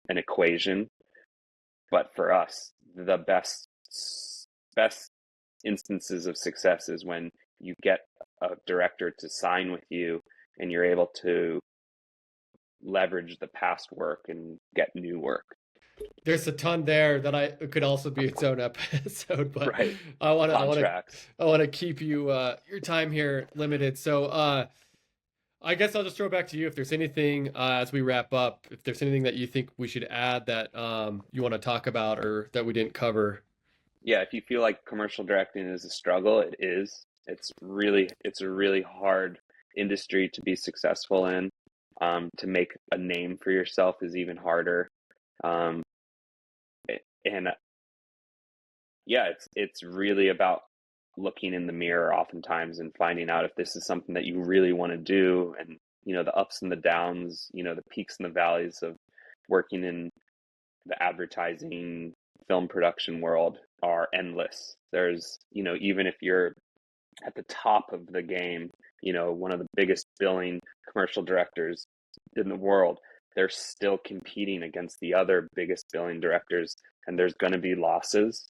equation. But for us, the best instances of success is when you get a director to sign with you and you're able to leverage the past work and get new work. There's a ton there that I could also be its own episode, but Right. I want Contracts. to keep you your time here limited. So I guess I'll just throw it back to you if there's anything as we wrap up, if there's anything that you think we should add that you want to talk about or that we didn't cover. Yeah, if you feel like commercial directing is a struggle, it is. It's a really hard industry to be successful in. To make a name for yourself is even harder. And yeah, it's really about looking in the mirror oftentimes and finding out if this is something that you really want to do, and the ups and the downs, the peaks and the valleys of working in the advertising film production world are endless. There's, even if you're at the top of the game, one of the biggest billing commercial directors in the world, they're still competing against the other biggest billing directors, and there's going to be losses.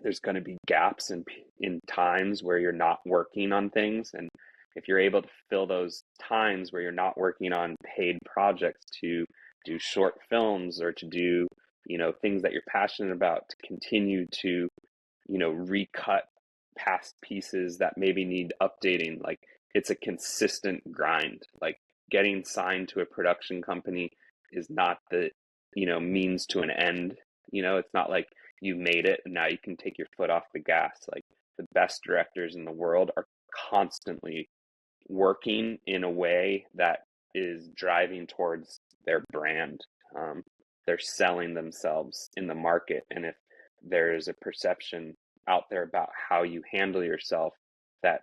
There's going to be gaps in times where you're not working on things. And if you're able to fill those times where you're not working on paid projects to do short films or to do, things that you're passionate about, to continue to, recut past pieces that maybe need updating, like it's a consistent grind. Like getting signed to a production company is not the, means to an end. It's not like you made it and now you can take your foot off the gas. Like the best directors in the world are constantly working in a way that is driving towards their brand. They're selling themselves in the market. And if there is a perception out there about how you handle yourself that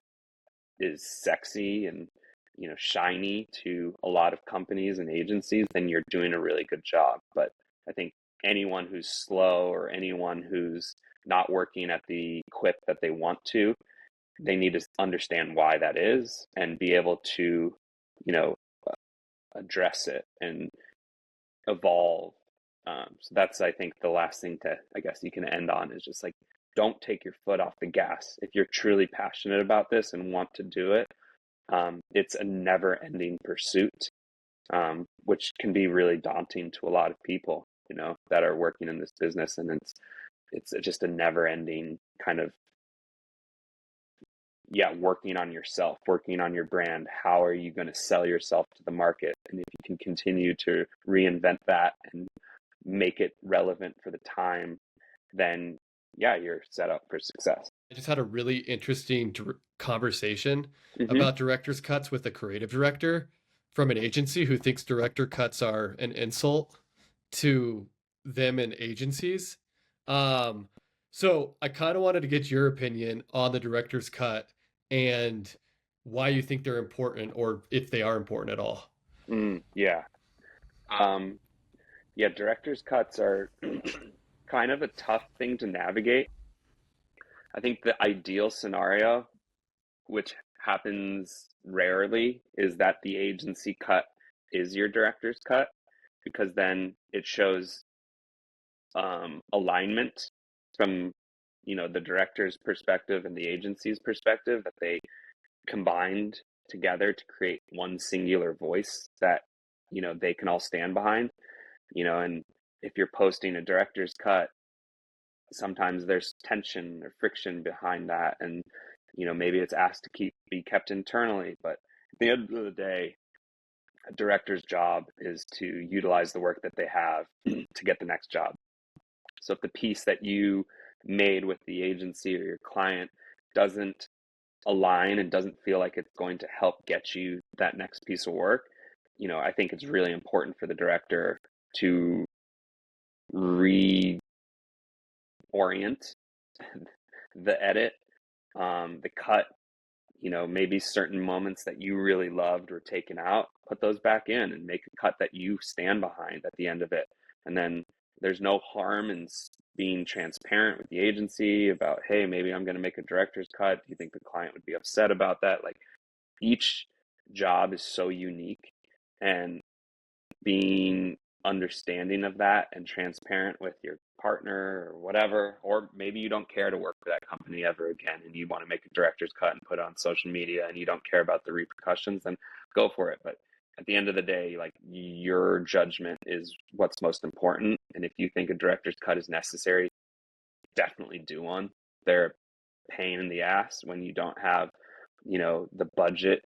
is sexy and shiny to a lot of companies and agencies, then you're doing a really good job. But I think anyone who's slow or anyone who's not working at the clip that they want to they need to understand why that is and be able to, you know, address it and evolve. So that's, I think, the last thing to, I guess, you can end on is just like, don't take your foot off the gas. If you're truly passionate about this and want to do it, it's a never-ending pursuit, which can be really daunting to a lot of people, that are working in this business, and it's just a never-ending kind of, working on yourself, working on your brand. How are you going to sell yourself to the market? And if you can continue to reinvent that and make it relevant for the time, then you're set up for success. I just had a really interesting conversation Mm-hmm. about director's cuts with a creative director from an agency who thinks director cuts are an insult to them and agencies. So I kind of wanted to get your opinion on the director's cut and why you think they're important, or if they are important at all. Yeah. Director's cuts are kind of a tough thing to navigate. I think the ideal scenario, which happens rarely, is that the agency cut is your director's cut, because then it shows alignment from the director's perspective and the agency's perspective, that they combined together to create one singular voice that they can all stand behind. And if you're posting a director's cut, sometimes there's tension or friction behind that, and maybe it's asked to be kept internally. But at the end of the day, a director's job is to utilize the work that they have to get the next job. So if the piece that you made with the agency or your client doesn't align and doesn't feel like it's going to help get you that next piece of work, I think it's really important for the director to reorient the edit, the cut. Maybe certain moments that you really loved were taken out, put those back in and make a cut that you stand behind at the end of it. And then there's no harm in being transparent with the agency about, hey, maybe I'm going to make a director's cut. Do you think the client would be upset about that? Like, each job is so unique, and being understanding of that and transparent with your partner or whatever, or maybe you don't care to work for that company ever again and you want to make a director's cut and put it on social media and you don't care about the repercussions, then go for it. But at the end of the day, like, your judgment is what's most important. And if you think a director's cut is necessary, definitely do one. They're a pain in the ass when you don't have, the budget,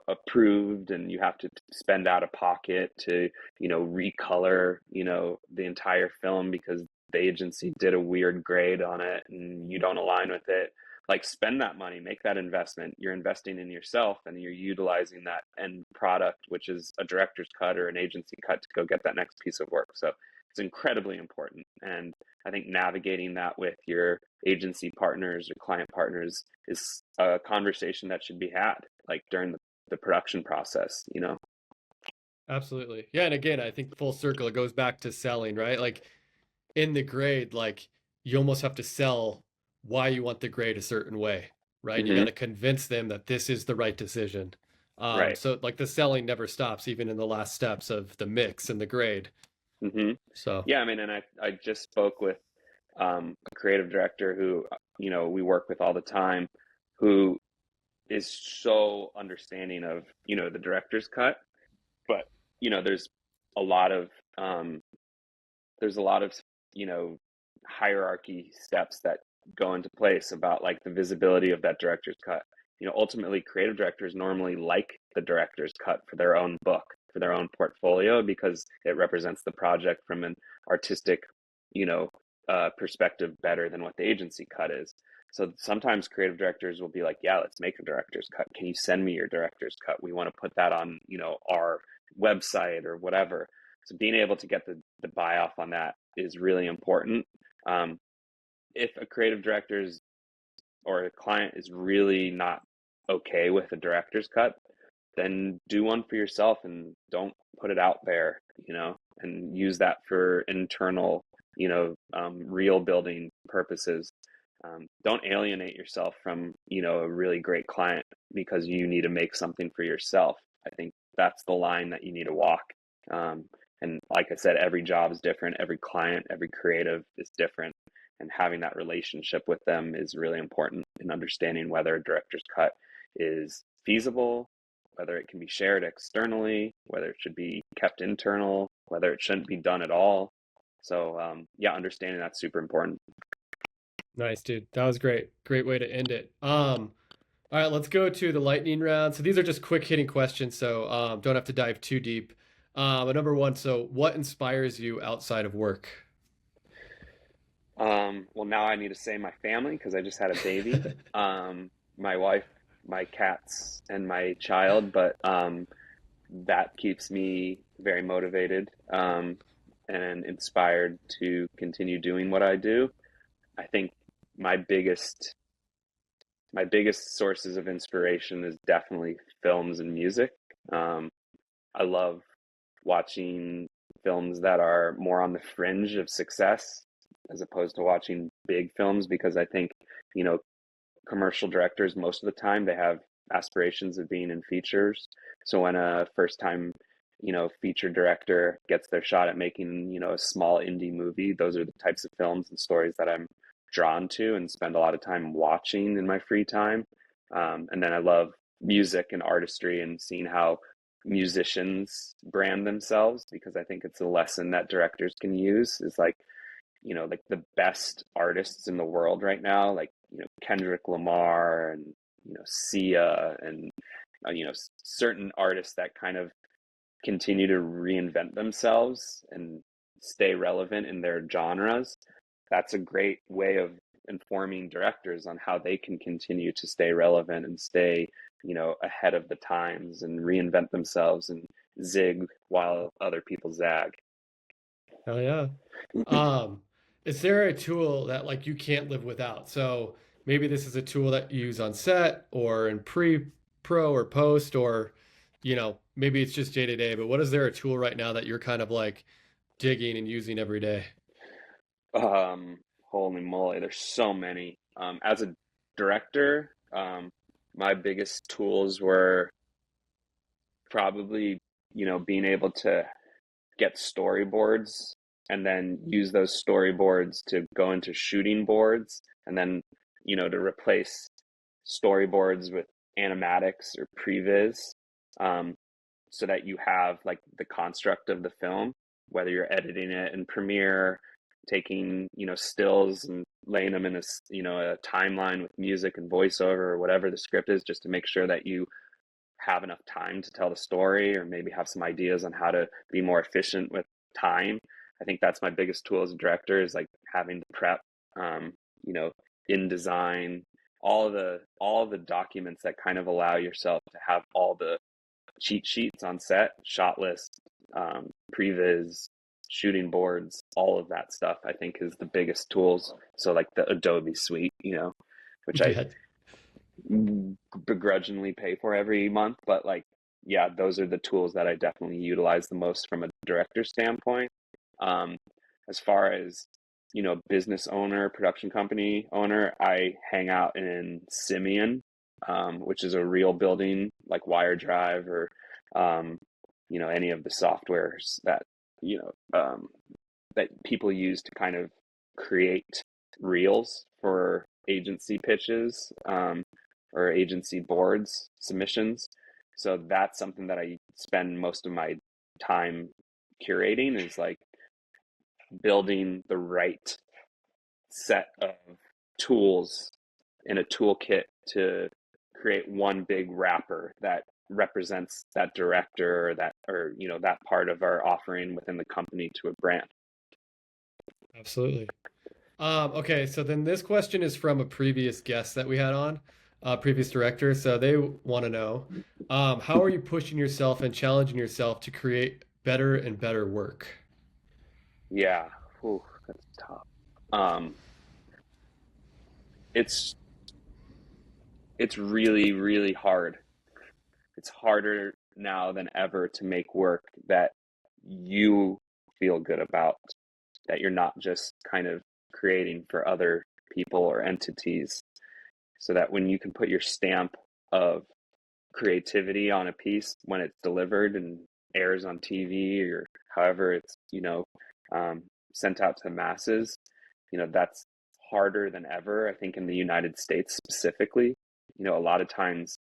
approved, and you have to spend out of pocket to, recolor, the entire film because the agency did a weird grade on it and you don't align with it. Like, spend that money, make that investment. You're investing in yourself and you're utilizing that end product, which is a director's cut or an agency cut, to go get that next piece of work. So it's incredibly important. And I think navigating that with your agency partners or client partners is a conversation that should be had, like, during the production process. Absolutely. Yeah. And again, I think full circle, it goes back to selling, right? Like, in the grade, like, you almost have to sell why you want the grade a certain way, right? You got Mm-hmm. to convince them that this is the right decision. Right. So like the selling never stops, even in the last steps of the mix and the grade. Mm-hmm. So Yeah, I mean, and I just spoke with a creative director who, we work with all the time, who is so understanding of, the director's cut. But, there's a lot of, there's a lot of, hierarchy steps that go into place about, like, the visibility of that director's cut. Ultimately, creative directors normally like the director's cut for their own book, for their own portfolio, because it represents the project from an artistic, perspective better than what the agency cut is. So sometimes creative directors will be like, yeah, let's make a director's cut. Can you send me your director's cut? We want to put that on, our website or whatever. So being able to get the buy off on that is really important. If a creative director's or a client is really not okay with a director's cut, then do one for yourself and don't put it out there, and use that for internal, real building purposes. Don't alienate yourself from, a really great client because you need to make something for yourself. I think that's the line that you need to walk. Um, and like I said, every job is different. Every client, every creative is different. And having that relationship with them is really important in understanding whether a director's cut is feasible, whether it can be shared externally, whether it should be kept internal, whether it shouldn't be done at all. So, yeah, understanding that's super important. Nice, dude. That was great. Great way to end it. All right, let's go to the lightning round. So these are just quick hitting questions, so don't have to dive too deep. But number one, so what inspires you outside of work? Well, now I need to say my family because I just had a baby. My wife, my cats, and my child, but that keeps me very motivated and inspired to continue doing what I do. I think my biggest my biggest sources of inspiration is definitely films and music. Um, I love watching films that are more on the fringe of success as opposed to watching big films because I think, you know, commercial directors, most of the time, they have aspirations of being in features. So when a first time, feature director gets their shot at making, a small indie movie, those are the types of films and stories that I'm drawn to and spend a lot of time watching in my free time. And then I love music and artistry and seeing how musicians brand themselves because I think it's a lesson that directors can use is like the best artists in the world right now, like, Kendrick Lamar and, Sia and, certain artists that kind of continue to reinvent themselves and stay relevant in their genres. That's a great way of informing directors on how they can continue to stay relevant and stay, ahead of the times and reinvent themselves and zig while other people zag. Hell yeah. Um, is there a tool that like you can't live without? So maybe this is a tool that you use on set or in pro or post, or maybe it's just day to day, but what is there a tool right now that you're kind of like digging and using every day? Holy moly, there's so many. As a director, my biggest tools were probably, being able to get storyboards and then use those storyboards to go into shooting boards and then, to replace storyboards with animatics or previs, so that you have like the construct of the film, whether you're editing it in Premiere, taking, stills and laying them in a timeline with music and voiceover or whatever the script is, just to make sure that you have enough time to tell the story or maybe have some ideas on how to be more efficient with time. I think that's my biggest tool as a director is like having to prep, um, you know, in design, all of the documents that kind of allow yourself to have all the cheat sheets on set, shot list, previs, shooting boards, all of that stuff, I think is the biggest tools. So like the Adobe suite, which I Yeah, begrudgingly pay for every month, but like, yeah, those are the tools that I definitely utilize the most from a director standpoint. Um, as far as, business owner, production company owner, I hang out in Simeon, which is a real building like WireDrive or, any of the softwares that, you that people use to kind of create reels for agency pitches, or agency boards submissions. So that's something that I spend most of my time curating is like building the right set of tools in a toolkit to create one big wrapper that represents that director or that part of our offering within the company to a brand. absolutely. Okay, so then this question is from a previous guest that we had on, previous director. So they want to know, how are you pushing yourself and challenging yourself to create better and better work? Yeah, whew, that's tough. Um, it's it's really really hard. It's harder now than ever to make work that you feel good about, that you're not just kind of creating for other people or entities, so that when you can put your stamp of creativity on a piece when it's delivered and airs on TV or however it's, sent out to the masses, that's harder than ever. I think in the United States specifically, a lot of times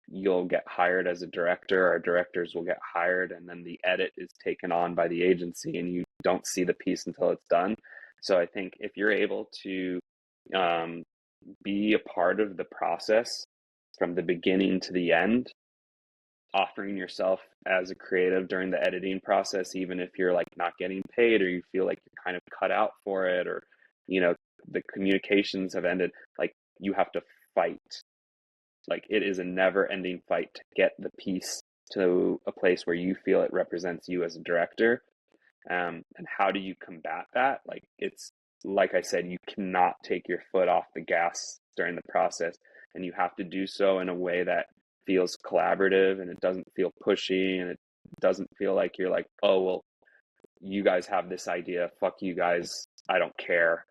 you'll get hired as a director, or directors will get hired, and then the edit is taken on by the agency and you don't see the piece until it's done. So I think if you're able to be a part of the process from the beginning to the end, offering yourself as a creative during the editing process, even if you're like not getting paid or you feel like you're kind of cut out for it, or the communications have ended, like you have to fight. Like it is a never ending fight to get the piece to a place where you feel it represents you as a director. And how do you combat that? Like it's, like I said, you cannot take your foot off the gas during the process, and you have to do so in a way that feels collaborative, and it doesn't feel pushy, and it doesn't feel like you're like, oh, well, you guys have this idea, fuck you guys, I don't care.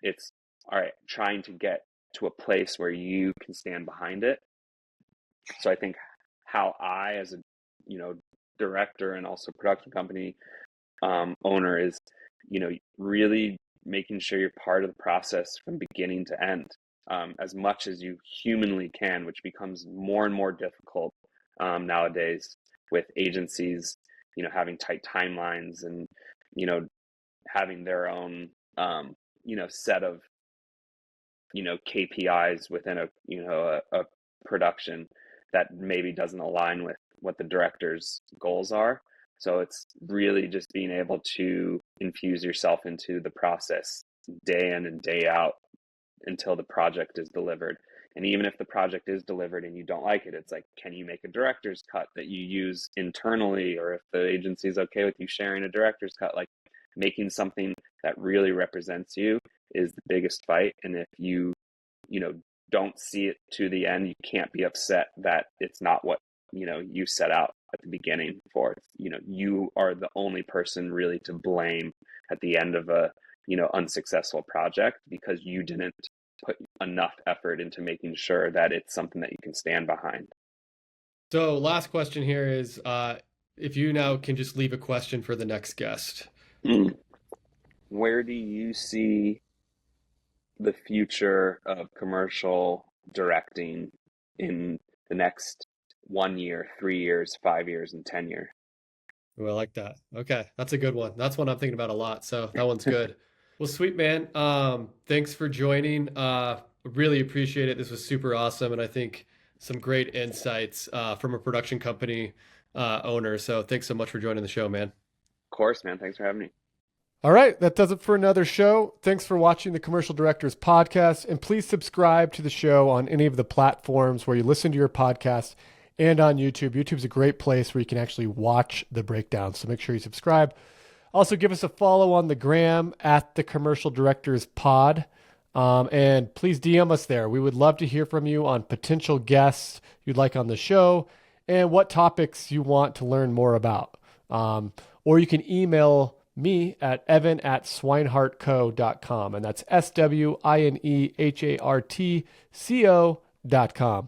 It's all right, trying to get to a place where you can stand behind it. So I think how I, as a director and also production company owner, is really making sure you're part of the process from beginning to end, as much as you humanly can, which becomes more and more difficult nowadays with agencies having tight timelines and having their own set of KPIs within a production that maybe doesn't align with what the director's goals are. So it's really just being able to infuse yourself into the process day in and day out until the project is delivered. And even if the project is delivered and you don't like it, it's like, can you make a director's cut that you use internally? Or if the agency is okay with you sharing a director's cut, like making something that really represents you is the biggest fight. And if you don't see it to the end, you can't be upset that it's not what you set out at the beginning for. You are the only person really to blame at the end of a unsuccessful project, because you didn't put enough effort into making sure that it's something that you can stand behind. So last question here is, if you now can just leave a question for the next guest. Where do you see the future of commercial directing in the next 1 year, 3 years, 5 years, and 10 years? Oh, I like that. Okay, that's a good one. That's one I'm thinking about a lot. So that one's good. Well, sweet, man. Thanks for joining. Really appreciate it. This was super awesome, and I think some great insights from a production company owner. So thanks so much for joining the show, man. Of course, man. Thanks for having me. All right, that does it for another show. Thanks for watching the Commercial Directors Podcast, and please subscribe to the show on any of the platforms where you listen to your podcast, and on YouTube. YouTube's a great place where you can actually watch the breakdown, so make sure you subscribe. Also, give us a follow on the gram at the Commercial Directors Pod, and please DM us there. We would love to hear from you on potential guests you'd like on the show and what topics you want to learn more about. Or you can email me at evan@swinehartco.com, and that's SWINEHARTCO.com.